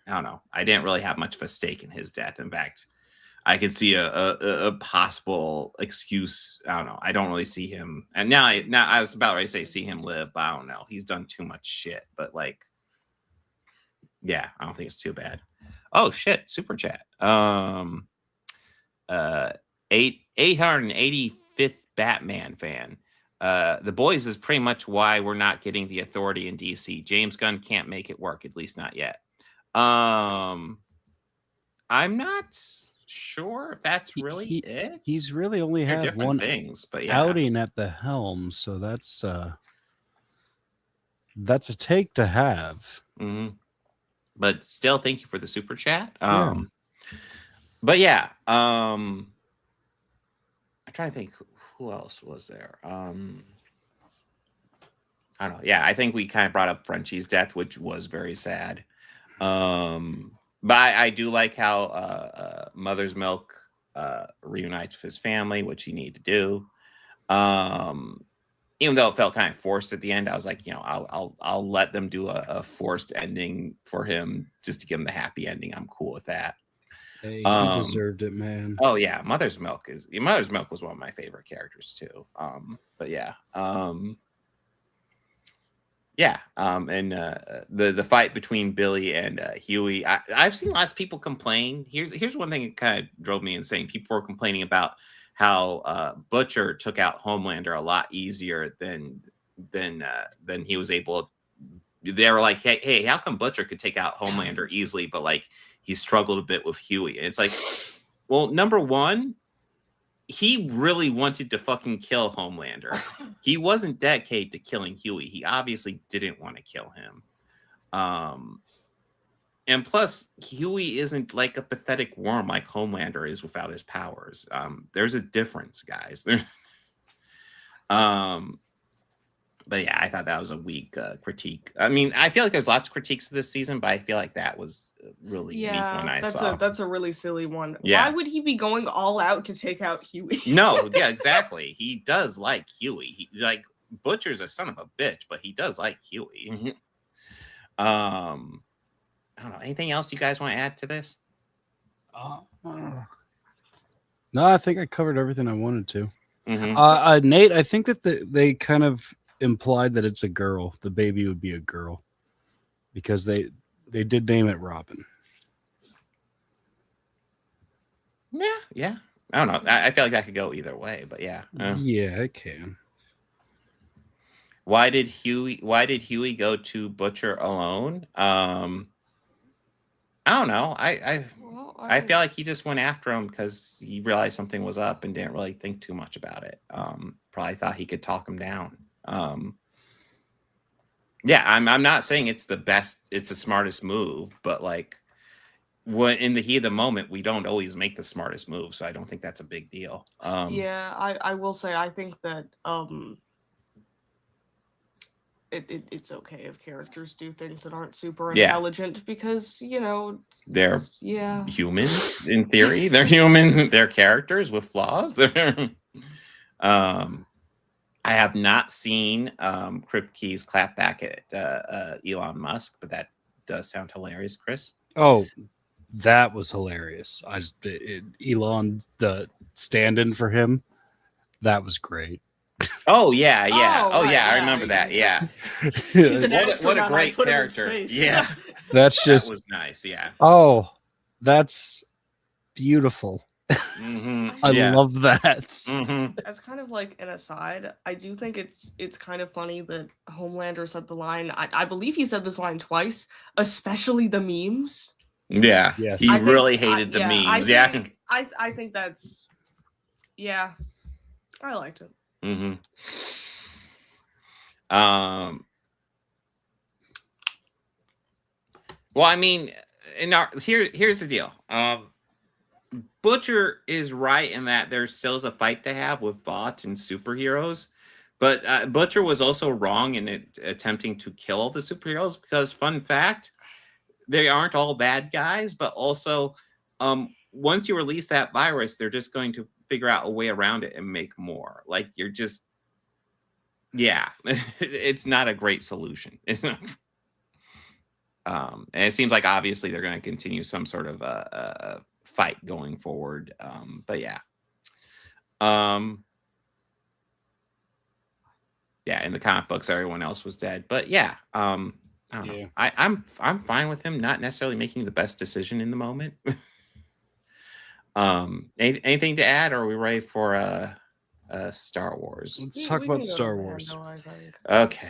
[SPEAKER 2] I don't know. I didn't really have much of a stake in his death. In fact, I could see a possible excuse. I don't know. I don't really see him. And now I was about ready to say see him live, but I don't know. He's done too much shit. But like, yeah, I don't think it's too bad. Oh shit! Super chat. 885th Batman fan. The Boys is pretty much why we're not getting the Authority in DC. James Gunn can't make it work, at least not yet. I'm not sure if that's really it.
[SPEAKER 10] He's really only had one
[SPEAKER 2] things, but yeah.
[SPEAKER 10] outing at the helm, so that's a take to have.
[SPEAKER 2] But still, thank you for the super chat.
[SPEAKER 10] Yeah.
[SPEAKER 2] But yeah, I'm trying to think who else was there. I don't know. Yeah, I think we kind of brought up Frenchie's death, which was very sad. But I do like how Mother's Milk reunites with his family, which he needed to do. Even though it felt kind of forced at the end, I was like, I'll let them do a forced ending for him just to give him the happy ending. I'm cool with that.
[SPEAKER 10] Hey, he deserved it, man.
[SPEAKER 2] Oh yeah, Mother's Milk was one of my favorite characters too. But yeah. And the fight between Billy and Huey, I've seen lots of people complain. Here's one thing that kind of drove me insane. People were complaining about how Butcher took out Homelander a lot easier than he was able. They were like, hey, how come Butcher could take out Homelander easily, but like he struggled a bit with Huey? And it's like, well, number one, he really wanted to fucking kill Homelander. He wasn't dedicated to killing Huey. He obviously didn't want to kill him. And plus, Huey isn't like a pathetic worm like Homelander is without his powers. There's a difference, guys. But yeah, I thought that was a weak critique. I mean, I feel like there's lots of critiques this season, but I feel like that was really weak when I saw.
[SPEAKER 11] That's a really silly one.
[SPEAKER 2] Yeah.
[SPEAKER 11] Why would he be going all out to take out Huey?
[SPEAKER 2] No, yeah, exactly. He does like Huey. He like Butcher's a son of a bitch, but he does like Huey. I don't know. Anything else you guys want to add to this?
[SPEAKER 10] No, I think I covered everything I wanted to.
[SPEAKER 2] Mhm.
[SPEAKER 10] Nate, I think that they kind of implied that it's a girl. The baby would be a girl because they did name it Robin.
[SPEAKER 2] Yeah. I don't know. I feel like that could go either way, but yeah.
[SPEAKER 10] Yeah, it can.
[SPEAKER 2] Why did Huey go to Butcher alone? I don't know. I feel like he just went after him because he realized something was up and didn't really think too much about it. Probably thought he could talk him down. Yeah, I'm not saying it's the best, it's the smartest move, but like when in the heat of the moment, we don't always make the smartest move, so I don't think that's a big deal.
[SPEAKER 11] Yeah, I will say I think that it's okay if characters do things that aren't super
[SPEAKER 2] Yeah.
[SPEAKER 11] intelligent because, you know,
[SPEAKER 2] They're
[SPEAKER 11] yeah.
[SPEAKER 2] humans in theory. They're humans. They're characters with flaws. They're I have not seen Kripke's clap back at Elon Musk, but that does sound hilarious, Chris.
[SPEAKER 10] Oh, that was hilarious. Elon, the stand-in for him, that was great.
[SPEAKER 2] Oh yeah. Oh
[SPEAKER 11] right,
[SPEAKER 2] yeah, I
[SPEAKER 11] yeah,
[SPEAKER 2] remember that. Yeah.
[SPEAKER 11] He's an
[SPEAKER 2] What a
[SPEAKER 11] astronaut, I
[SPEAKER 2] great
[SPEAKER 11] put him in
[SPEAKER 2] character.
[SPEAKER 11] space.
[SPEAKER 2] Yeah.
[SPEAKER 10] That's just
[SPEAKER 2] That was nice. Yeah.
[SPEAKER 10] oh, that's beautiful.
[SPEAKER 2] Mhm,
[SPEAKER 10] I
[SPEAKER 2] yeah.
[SPEAKER 10] love that.
[SPEAKER 2] Mhm.
[SPEAKER 11] As kind of like an aside, I do think it's kind of funny that Homelander said the line. I believe he said this line twice, especially the memes.
[SPEAKER 2] Yeah.
[SPEAKER 10] Yes.
[SPEAKER 2] He
[SPEAKER 11] I think-
[SPEAKER 2] really hated the memes. Yeah.
[SPEAKER 11] I think that's yeah. I liked it.
[SPEAKER 2] Mm-hmm. Well, I mean, here's the deal. Butcher is right in that there still is a fight to have with Vought and superheroes, but Butcher was also wrong in attempting to kill all the superheroes because, fun fact, they aren't all bad guys, but also once you release that virus, they're just going to figure out a way around it and make more. Like you're just, yeah, it's not a great solution. And it seems like obviously they're going to continue some sort of fight going forward. But yeah, yeah, in the comic books, everyone else was dead. But yeah, I don't know. I'm fine with him not necessarily making the best decision in the moment. Anything to add, or are we ready for Star Wars?
[SPEAKER 10] Let's talk about Star Wars.
[SPEAKER 2] Okay.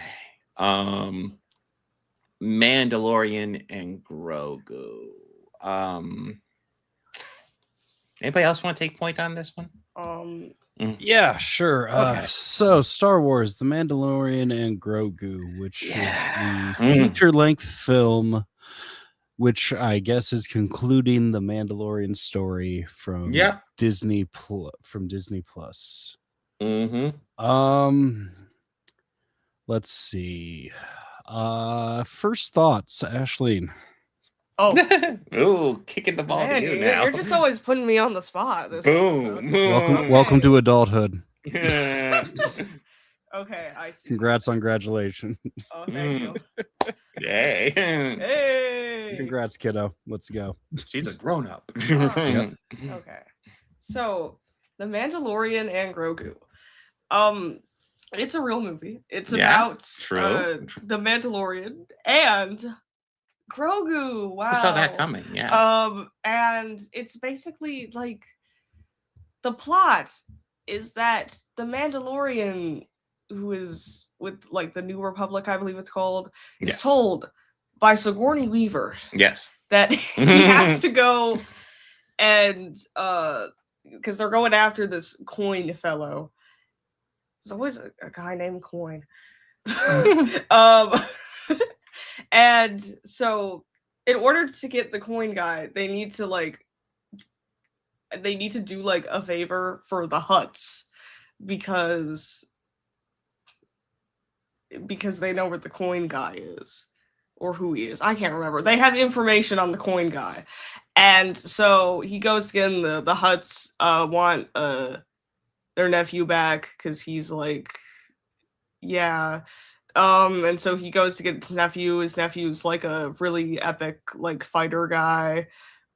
[SPEAKER 2] Mandalorian and Grogu. Anybody else want to take point on this one?
[SPEAKER 10] Yeah, sure.
[SPEAKER 2] Okay.
[SPEAKER 10] So Star Wars, The Mandalorian and Grogu, which is the feature-length film, which I guess is concluding the Mandalorian story from Disney Plus.
[SPEAKER 2] Mm-hmm.
[SPEAKER 10] Let's see. First thoughts, Ashlene.
[SPEAKER 11] Oh,
[SPEAKER 2] ooh, kicking the ball
[SPEAKER 11] man,
[SPEAKER 2] to you now.
[SPEAKER 11] you're just always putting me on the spot. This
[SPEAKER 2] Boom.
[SPEAKER 10] Welcome to adulthood.
[SPEAKER 11] Okay, I see.
[SPEAKER 10] Congrats on graduation.
[SPEAKER 11] Oh, thank you.
[SPEAKER 2] Yay.
[SPEAKER 11] Hey.
[SPEAKER 10] Congrats, kiddo. Let's go.
[SPEAKER 2] She's a grown up.
[SPEAKER 10] Yep.
[SPEAKER 11] Okay. So, The Mandalorian and Grogu. It's a real movie. It's about the Mandalorian and Grogu. Wow.
[SPEAKER 2] I saw that coming. Yeah.
[SPEAKER 11] And it's basically like the plot is that the Mandalorian, who is with like the New Republic, I believe it's called, is told by Sigourney Weaver that he has to go and because they're going after this Coin fellow. There's always a guy named Coin. And so in order to get the Coin guy, they need to do like a favor for the Hutts because because they know where the coin guy is or who he is. I can't remember. They have information on the coin guy. And so he goes to get in the Hutts want their nephew back because he's like, yeah. And so he goes to get his nephew. His nephew's like a really epic like fighter guy.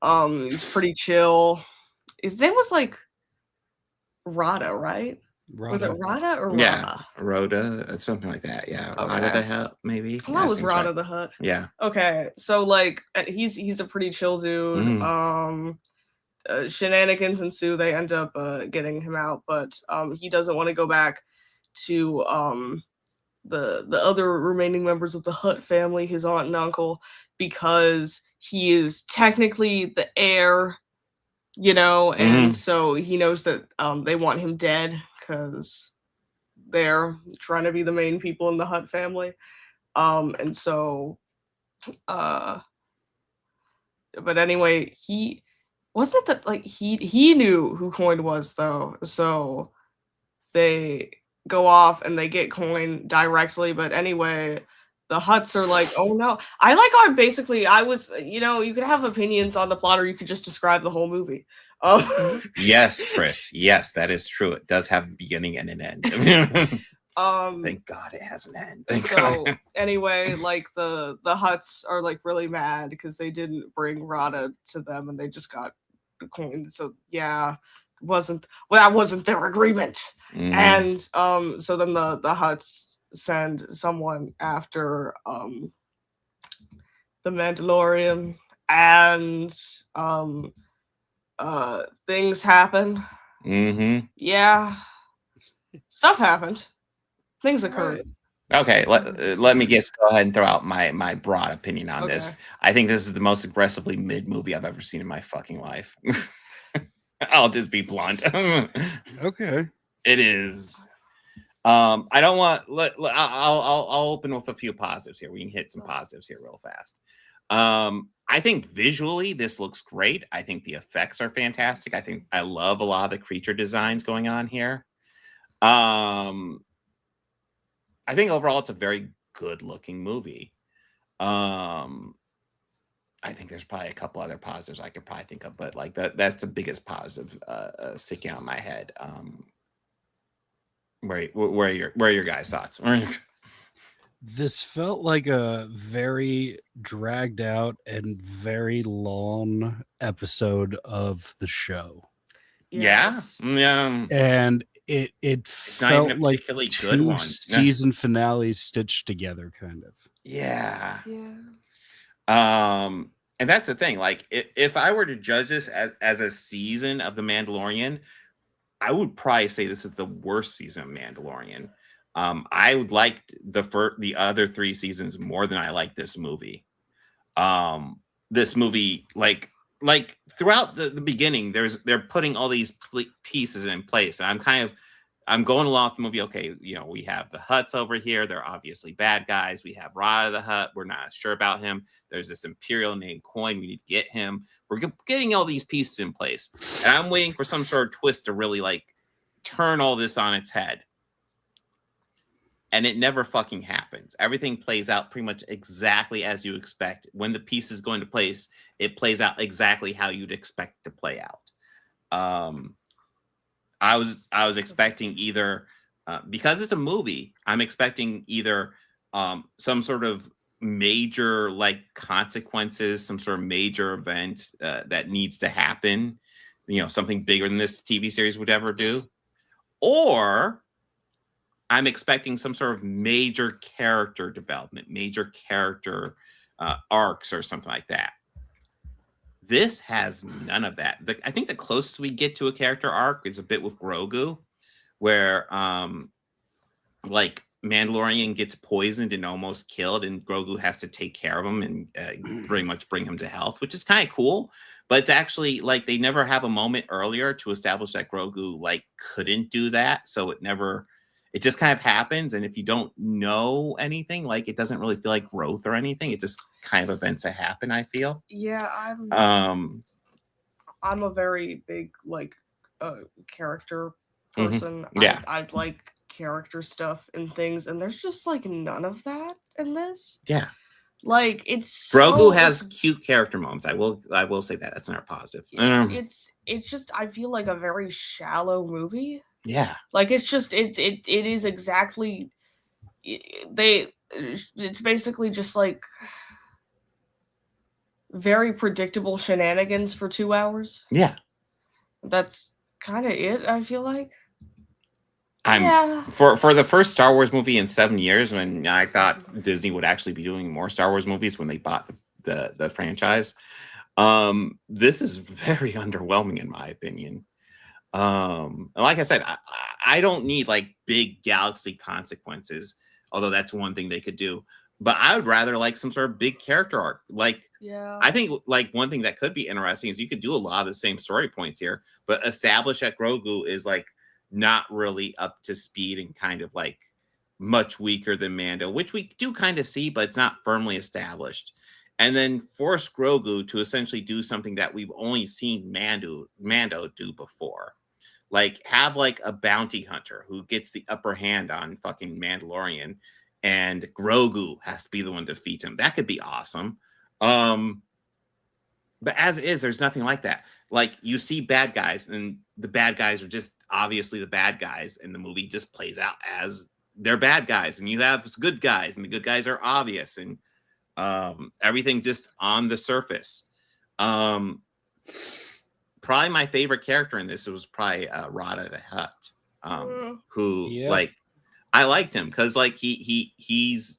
[SPEAKER 11] He's pretty chill. His name was like Rada, right? Was it Rada or Rada?
[SPEAKER 2] Yeah, Rhoda, something like that. Yeah, Rada the Hut, maybe.
[SPEAKER 11] That was Rada the Hut.
[SPEAKER 2] Yeah.
[SPEAKER 11] Okay, so like he's a pretty chill dude. Shenanigans ensue. They end up getting him out, but he doesn't want to go back to the other remaining members of the Hutt family, his aunt and uncle, because he is technically the heir, and so he knows that they want him dead because they're trying to be the main people in the Hutt family. And so but anyway, he wasn't that like he knew who Coin was though, so they go off and they get Coin directly. But anyway, the Hutts are like, oh no. I like how basically I was, you could have opinions on the plot or you could just describe the whole movie.
[SPEAKER 2] Yes, Chris. Yes, that is true. It does have a beginning and an end. Thank God it has an end.
[SPEAKER 11] So anyway, like the Hutts are like really mad because they didn't bring Rada to them and they just got Coin. So yeah, that wasn't their agreement. And so then the Hutts send someone after the Mandalorian, and things happen. Yeah, stuff happened. Things occurred.
[SPEAKER 2] Okay, let me just go ahead and throw out my broad opinion on this. I think this is the most aggressively mid movie I've ever seen in my fucking life. I'll just be blunt.
[SPEAKER 10] Okay.
[SPEAKER 2] It is. I don't want. I'll open with a few positives here. We can hit some positives here real fast. I think visually this looks great. I think the effects are fantastic. I love a lot of the creature designs going on here. I think overall it's a very good looking movie. I think there's probably a couple other positives I could probably think of, but like that's the biggest positive sticking out in my head. Where are your guys' thoughts?
[SPEAKER 10] This felt like a very dragged out and very long episode of the show.
[SPEAKER 2] Yeah.
[SPEAKER 10] And it felt like two season finales stitched together, kind of.
[SPEAKER 2] Yeah. And that's the thing. Like, if I were to judge this as a season of The Mandalorian, I would probably say this is the worst season of Mandalorian. I would like the other 3 seasons more than I like this movie. This movie, like throughout the beginning, they're putting all these pieces in place, and I'm going along with the movie. Okay, we have the Hutts over here. They're obviously bad guys. We have Rada the Hutt. We're not sure about him. There's this Imperial named Coin. We need to get him. We're getting all these pieces in place. And I'm waiting for some sort of twist to really like turn all this on its head. And it never fucking happens. Everything plays out pretty much exactly as you expect. When the pieces go into place, it plays out exactly how you'd expect it to play out. I was expecting either because it's a movie, I'm expecting either some sort of major like consequences, some sort of major event that needs to happen, something bigger than this TV series would ever do, or I'm expecting some sort of major character development, major character arcs or something like that. This has none of that. I think the closest we get to a character arc is a bit with Grogu, where like Mandalorian gets poisoned and almost killed, and Grogu has to take care of him and pretty much bring him to health, which is kind of cool. But it's actually like they never have a moment earlier to establish that Grogu like couldn't do that, so it just kind of happens. And if you don't know anything, like it doesn't really feel like growth or anything. It just kind of events that happen, I feel.
[SPEAKER 11] Yeah, I'm a very big like character person.
[SPEAKER 2] Yeah.
[SPEAKER 11] I like character stuff and things, and there's just like none of that in this.
[SPEAKER 2] Yeah.
[SPEAKER 11] Like it's
[SPEAKER 2] Grogu
[SPEAKER 11] so,
[SPEAKER 2] has cute character moments. I will say that. That's not positive.
[SPEAKER 11] it's just I feel like a very shallow movie.
[SPEAKER 2] Yeah.
[SPEAKER 11] Like it's just it is exactly it's basically just like very predictable shenanigans for 2 hours.
[SPEAKER 2] Yeah.
[SPEAKER 11] That's kind of it, I feel like.
[SPEAKER 2] For the first Star Wars movie in 7 years, when I thought Disney would actually be doing more Star Wars movies when they bought the franchise. This is very underwhelming in my opinion. And like I said, I don't need like big galaxy consequences, although that's one thing they could do. But I would rather like some sort of big character arc. Like, I think like one thing that could be interesting is you could do a lot of the same story points here, but establish that Grogu is like not really up to speed and kind of like much weaker than Mando, which we do kind of see, but it's not firmly established. And then force Grogu to essentially do something that we've only seen Mando do before. Like have like a bounty hunter who gets the upper hand on fucking Mandalorian, and Grogu has to be the one to defeat him. That could be awesome. But as is, there's nothing like that. Like you see bad guys, and the bad guys are just obviously the bad guys, and the movie just plays out as they're bad guys, and you have good guys, and the good guys are obvious, and everything's just on the surface. Probably my favorite character in this was probably Rada the Hutt, who like I liked him because like he's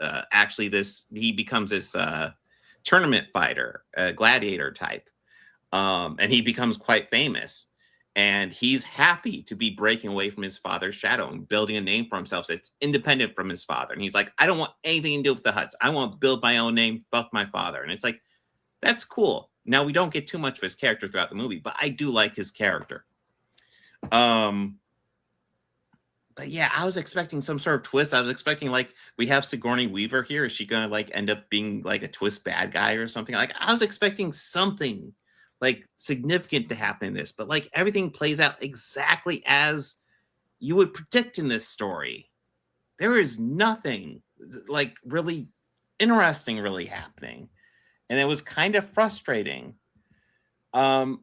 [SPEAKER 2] actually this, he becomes this tournament fighter, gladiator type, and he becomes quite famous, and he's happy to be breaking away from his father's shadow and building a name for himself that's independent from his father. And he's like, I don't want anything to do with the Hutts. I want to build my own name. Fuck my father. And it's like, that's cool. Now we don't get too much of his character throughout the movie, but I do like his character. But yeah, I was expecting some sort of twist. I was expecting like we have Sigourney Weaver here. Is she gonna like end up being like a twist bad guy or something? Like I was expecting something like significant to happen in this, but like everything plays out exactly as you would predict in this story. There is nothing like really interesting really happening, and it was kind of frustrating. I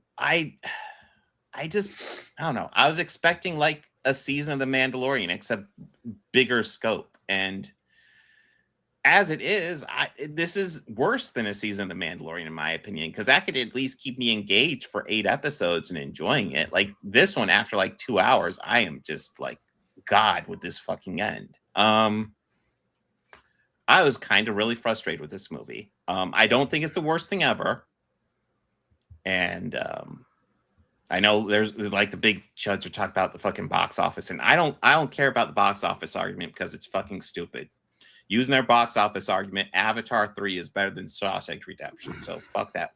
[SPEAKER 2] don't know. I was expecting like a season of The Mandalorian, except bigger scope. And as it is, this is worse than a season of The Mandalorian, in my opinion, because that could at least keep me engaged for 8 episodes and enjoying it. Like this one, after like 2 hours, I am just like, God, would this fucking end? I was kind of really frustrated with this movie. I don't think it's the worst thing ever. And I know there's like the big chuds are talking about the fucking box office, and I don't care about the box office argument because it's fucking stupid. Using their box office argument, Avatar 3 is better than Shawshank Redemption, so fuck that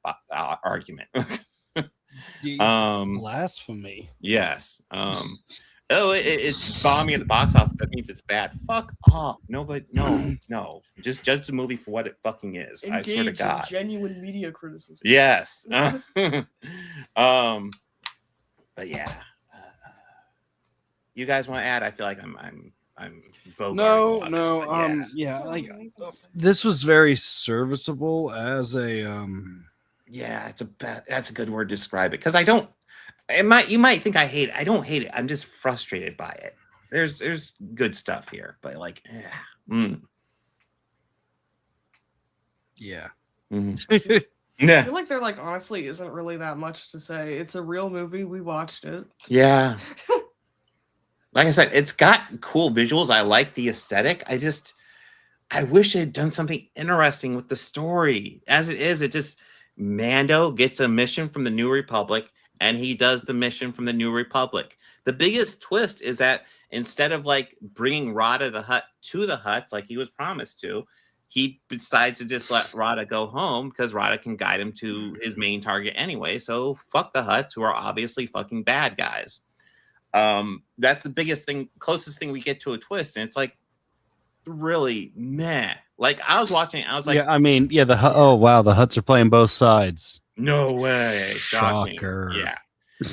[SPEAKER 2] argument.
[SPEAKER 10] Blasphemy.
[SPEAKER 2] Yes. It's bombing at the box office. That means it's bad. Fuck off. No. Just judge the movie for what it fucking is.
[SPEAKER 11] Engage
[SPEAKER 2] I swear to God.
[SPEAKER 11] in genuine media criticism.
[SPEAKER 2] Yes. But yeah, you guys want to add? I feel like I'm
[SPEAKER 10] yeah, like this was very serviceable as a
[SPEAKER 2] yeah, that's a good word to describe it, because you might think I hate it. I don't hate it. I'm just frustrated by it. There's good stuff here, but like
[SPEAKER 10] yeah.
[SPEAKER 2] Mm-hmm.
[SPEAKER 11] I feel like there like honestly isn't really that much to say. It's a real movie. We watched it.
[SPEAKER 2] Yeah. Like I said, it's got cool visuals. I like the aesthetic. I wish it had done something interesting with the story. As it is, it just Mando gets a mission from the New Republic, and he does the mission from the New Republic. The biggest twist is that instead of like bringing Rada the Hutt to the Hutts like he was promised to, he decides to just let Rada go home because Rada can guide him to his main target anyway. So fuck the Hutts, who are obviously fucking bad guys. That's the biggest thing, closest thing we get to a twist. And it's like really meh. Like I was watching, I was like,
[SPEAKER 10] yeah, I mean, yeah, oh wow, the Hutts are playing both sides.
[SPEAKER 2] No way. Shocking.
[SPEAKER 10] Shocker.
[SPEAKER 2] Yeah.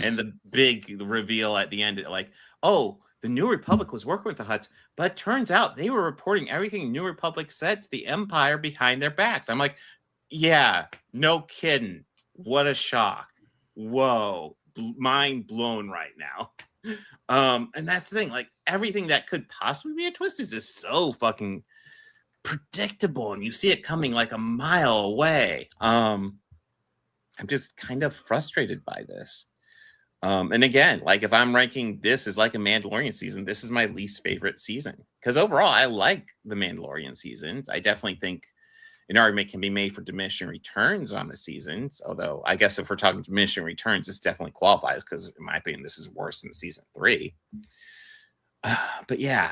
[SPEAKER 2] And the big reveal at the end, like, oh, the New Republic was working with the Hutts, but it turns out they were reporting everything New Republic said to the Empire behind their backs. I'm like, yeah, no kidding. What a shock. Whoa. Mind blown right now. And that's the thing, like everything that could possibly be a twist is just so fucking predictable, and you see it coming like a mile away. I'm just kind of frustrated by this. And again, like if I'm ranking this as like a Mandalorian season, this is my least favorite season. Because overall, I like the Mandalorian seasons. I definitely think an argument can be made for diminishing returns on the seasons. Although I guess if we're talking diminishing returns, this definitely qualifies because in my opinion, this is worse than season 3. But yeah,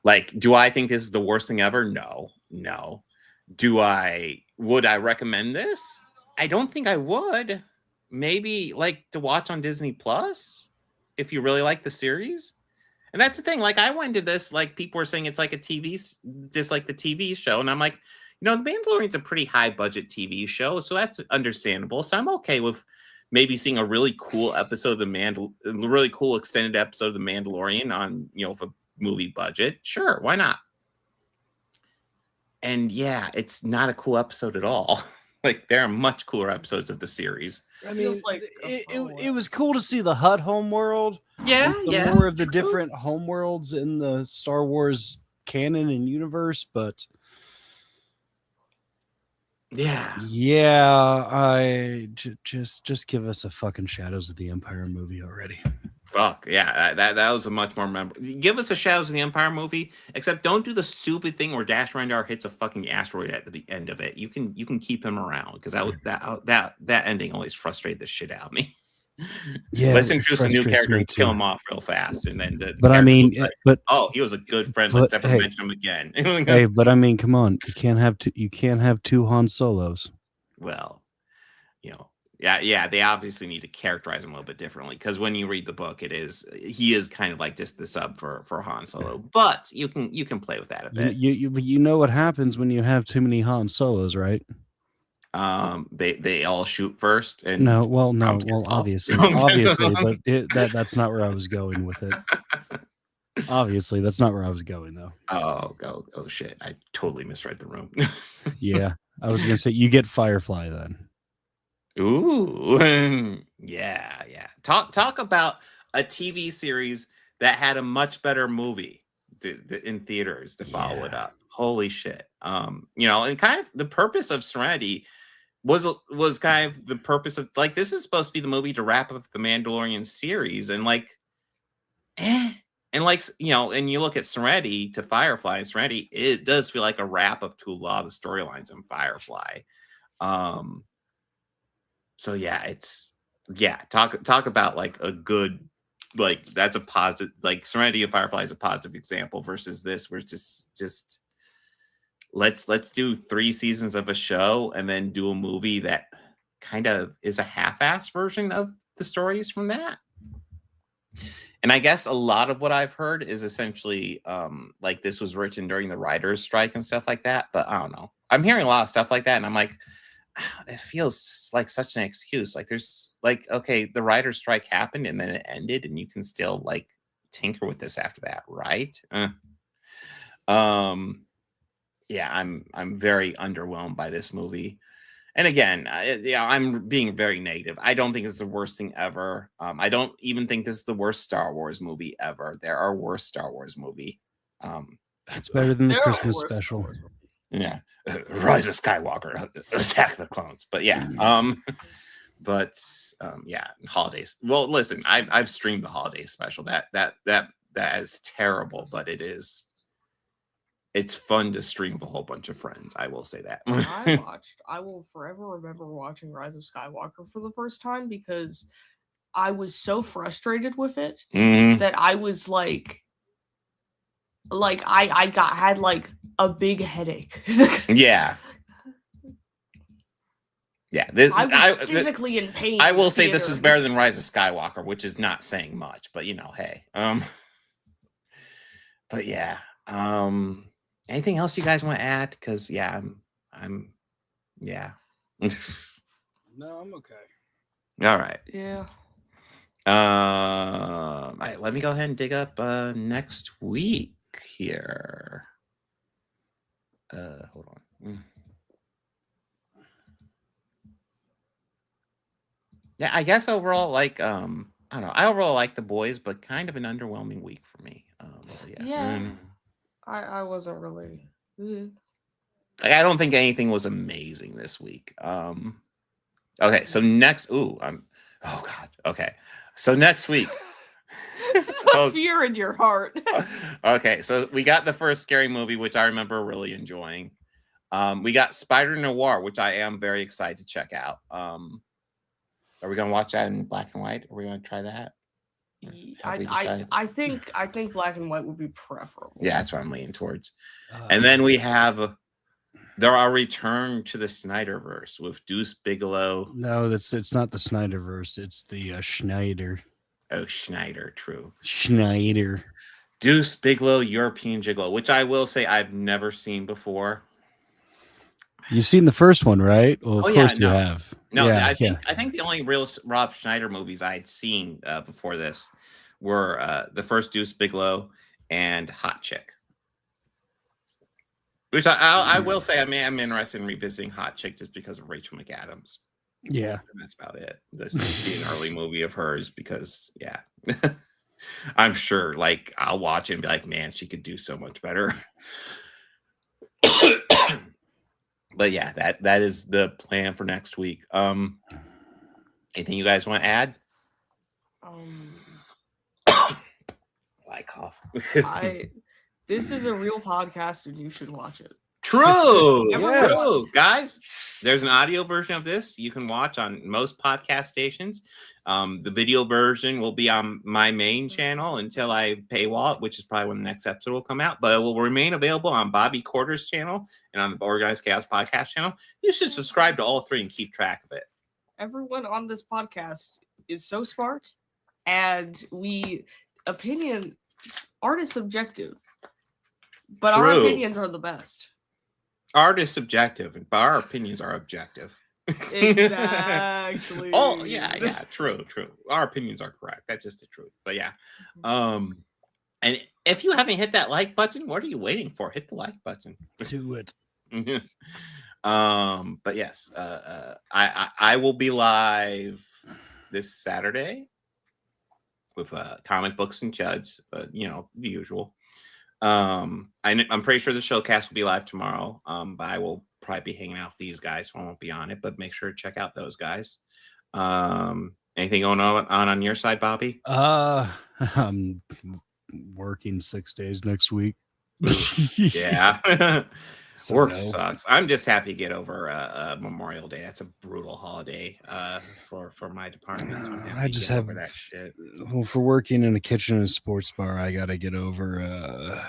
[SPEAKER 2] like, do I think this is the worst thing ever? No. Would I recommend this? I don't think I would. Maybe like to watch on Disney Plus if you really like the series. And that's the thing. Like I went into this, like people were saying it's like a TV, just like the TV show. And I'm like, The Mandalorian's a pretty high budget TV show. So that's understandable. So I'm okay with maybe seeing a really cool episode of really cool extended episode of The Mandalorian on, for movie budget. Sure. Why not? And yeah, it's not a cool episode at all. Like there are much cooler episodes of the series.
[SPEAKER 10] I mean, it was cool to see the Hutt homeworld.
[SPEAKER 2] Yeah,
[SPEAKER 10] and more of the different homeworlds in the Star Wars canon and universe, but I just give us a fucking Shadows of the Empire movie already.
[SPEAKER 2] Fuck yeah, that was a much more memorable. Give us a Shadows of the Empire movie, except don't do the stupid thing where Dash Rendar hits a fucking asteroid at the end of it. You can keep him around because that ending always frustrated the shit out of me.
[SPEAKER 10] Yeah,
[SPEAKER 2] let's introduce a new character and kill him off real fast, and then he was a good friend. Let's never mention him again.
[SPEAKER 10] Hey, but I mean, come on, you can't have two Han Solos.
[SPEAKER 2] Well, Yeah, they obviously need to characterize him a little bit differently because when you read the book, he is kind of like just the sub for Han Solo. But you can play with that a bit.
[SPEAKER 10] You know what happens when you have too many Han Solos, right?
[SPEAKER 2] They all shoot first, and
[SPEAKER 10] obviously, but that's not where I was going with it. Obviously, that's not where I was going though.
[SPEAKER 2] Oh shit! I totally misread the room.
[SPEAKER 10] Yeah, I was gonna say you get Firefly then.
[SPEAKER 2] Ooh, yeah. Talk about a TV series that had a much better movie in theaters to follow it up. Holy shit! And kind of the purpose of Serenity was kind of the purpose of like this is supposed to be the movie to wrap up the Mandalorian series, and and you look at Serenity to Firefly, and Serenity it does feel like a wrap up to a lot of the storylines in Firefly. So talk about like a good, like that's a positive, like Serenity and Firefly is a positive example versus this where it's just let's do 3 seasons of a show and then do a movie that kind of is a half-ass version of the stories from that. And I guess a lot of what I've heard is essentially like this was written during the writers' strike and stuff like that. But I don't know. I'm hearing a lot of stuff like that, and I'm like, it feels like such an excuse. Like there's like, okay, the writer's strike happened and then it ended, and you can still like tinker with this after that, right? Yeah, I'm very underwhelmed by this movie. And again, I'm being very negative. I don't think it's the worst thing ever. I don't even think this is the worst Star Wars movie ever. There are worse Star Wars movie.
[SPEAKER 10] It's better than the Christmas special.
[SPEAKER 2] Yeah, Rise of Skywalker, Attack the Clones. But yeah, holidays. Well, listen, I've streamed the holiday special. That is terrible, but it's fun to stream with a whole bunch of friends. I will say that.
[SPEAKER 11] I will forever remember watching Rise of Skywalker for the first time because I was so frustrated with it that I was like I had like a big headache.
[SPEAKER 2] Yeah.
[SPEAKER 11] I was physically in pain.
[SPEAKER 2] I will say this was better than Rise of Skywalker, which is not saying much, but hey. But yeah. Anything else you guys want to add? Because I'm
[SPEAKER 10] No, I'm okay.
[SPEAKER 2] All right.
[SPEAKER 11] Yeah.
[SPEAKER 2] All right, let me go ahead and dig up next week here. Hold on. Yeah, I guess overall, like, I don't know. I overall like The Boys, but kind of an underwhelming week for me.
[SPEAKER 11] Yeah. I wasn't really.
[SPEAKER 2] Like, I don't think anything was amazing this week. Okay, so next, oh God. Okay, so next week.
[SPEAKER 11] The fear in your heart.
[SPEAKER 2] Okay, so we got the first Scary Movie, which I remember really enjoying. We got Spider Noir, which I am very excited to check out. Are we gonna watch that in black and white? Are we gonna try that?
[SPEAKER 11] I think black and white would be preferable.
[SPEAKER 2] Yeah, that's what I'm leaning towards. And then we have our return to the Snyderverse with Deuce Bigelow.
[SPEAKER 10] No, it's not the Snyderverse. It's the Schneider.
[SPEAKER 2] Oh, Schneider, true.
[SPEAKER 10] Schneider.
[SPEAKER 2] Deuce Bigelow, European Gigolo, which I will say I've never seen before.
[SPEAKER 10] You've seen the first one, right? Well, of course you have.
[SPEAKER 2] No,
[SPEAKER 10] yeah,
[SPEAKER 2] I think the only real Rob Schneider movies I had seen before this were the first Deuce Bigelow and Hot Chick. Which I will say I'm interested in revisiting Hot Chick just because of Rachel McAdams.
[SPEAKER 10] Yeah.
[SPEAKER 2] And that's about it. Just to see an early movie of hers because, yeah. I'm sure, like, I'll watch it and be like, man, she could do so much better. But yeah, that is the plan for next week. Anything you guys want to add? I cough.
[SPEAKER 11] This is a real podcast and you should watch it.
[SPEAKER 2] True. True. Guys, there's an audio version of this you can watch on most podcast stations. The video version will be on my main channel until I paywall it, which is probably when the next episode will come out. But it will remain available on Bobby Quarter's channel and on the Organized Chaos podcast channel. You should subscribe to all three and keep track of it.
[SPEAKER 11] Everyone on this podcast is so smart, and art is subjective, but our opinions are the best.
[SPEAKER 2] Art is subjective, but our opinions are objective.
[SPEAKER 11] Exactly.
[SPEAKER 2] Oh, yeah, true. Our opinions are correct. That's just the truth. But yeah. And if you haven't hit that like button, what are you waiting for? Hit the like button.
[SPEAKER 10] Do it.
[SPEAKER 2] But yes, I will be live this Saturday with comic books and chuds, the usual. I'm pretty sure the showcast will be live tomorrow. But I will probably be hanging out with these guys, so I won't be on it. But make sure to check out those guys. Anything going on your side, Bobby?
[SPEAKER 10] I'm working 6 days next week.
[SPEAKER 2] Yeah.
[SPEAKER 10] So
[SPEAKER 2] Work sucks. I'm just happy to get over Memorial Day. That's a brutal holiday for my department. So
[SPEAKER 10] I just have
[SPEAKER 2] that shit.
[SPEAKER 10] Well, for working in a kitchen and sports bar, I got to get over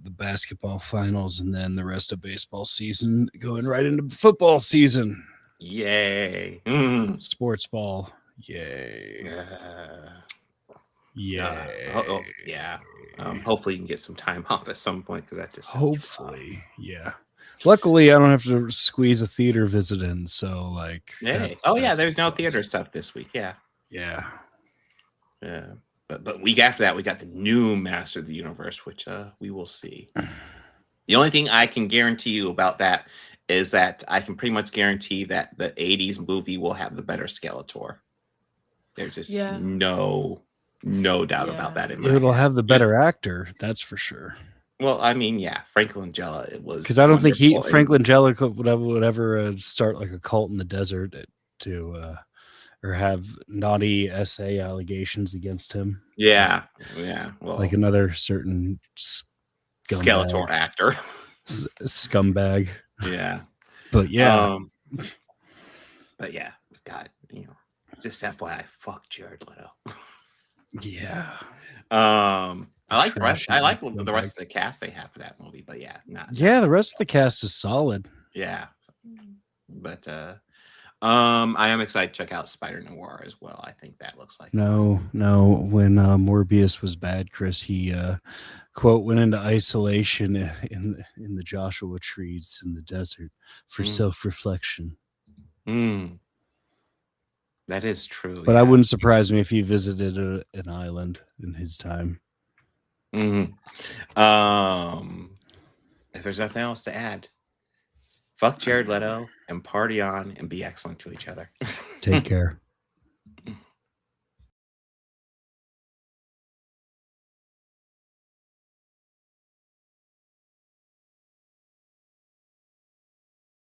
[SPEAKER 10] the basketball finals and then the rest of baseball season, going right into football season.
[SPEAKER 2] Yay.
[SPEAKER 10] Sports ball. Yay.
[SPEAKER 2] Yeah. Hopefully you can get some time off at some point because that just
[SPEAKER 10] hopefully, yeah. Luckily, I don't have to squeeze a theater visit in, so like.
[SPEAKER 2] Hey. There's no theater stuff this week. Yeah. But week after that, we got the new Master of the Universe, which we will see. The only thing I can guarantee you about that is that I can pretty much guarantee that the 80s movie will have the better Skeletor. There's just no doubt about that.
[SPEAKER 10] It'll have the better actor, that's for sure.
[SPEAKER 2] Well, I mean, yeah, Frank Langella. It was
[SPEAKER 10] because I don't think Frank Langella would ever start like a cult in the desert to or have naughty essay allegations against him.
[SPEAKER 2] Yeah. Well,
[SPEAKER 10] like another certain
[SPEAKER 2] Skeletor actor,
[SPEAKER 10] scumbag.
[SPEAKER 2] Yeah,
[SPEAKER 10] but yeah,
[SPEAKER 2] God, just FYI, fuck Jared Leto.
[SPEAKER 10] Yeah.
[SPEAKER 2] I like the rest. I like the rest of the cast they have for that movie, but
[SPEAKER 10] the rest of the cast is solid.
[SPEAKER 2] Yeah, but I am excited to check out Spider Noir as well. I think that looks like
[SPEAKER 10] no. When Morbius was bad, Chris, he quote went into isolation in the Joshua trees in the desert for self-reflection.
[SPEAKER 2] That is true.
[SPEAKER 10] But I wouldn't surprise me if he visited an island in his time.
[SPEAKER 2] If there's nothing else to add, fuck Jared Leto and party on and be excellent to each other.
[SPEAKER 10] Take care.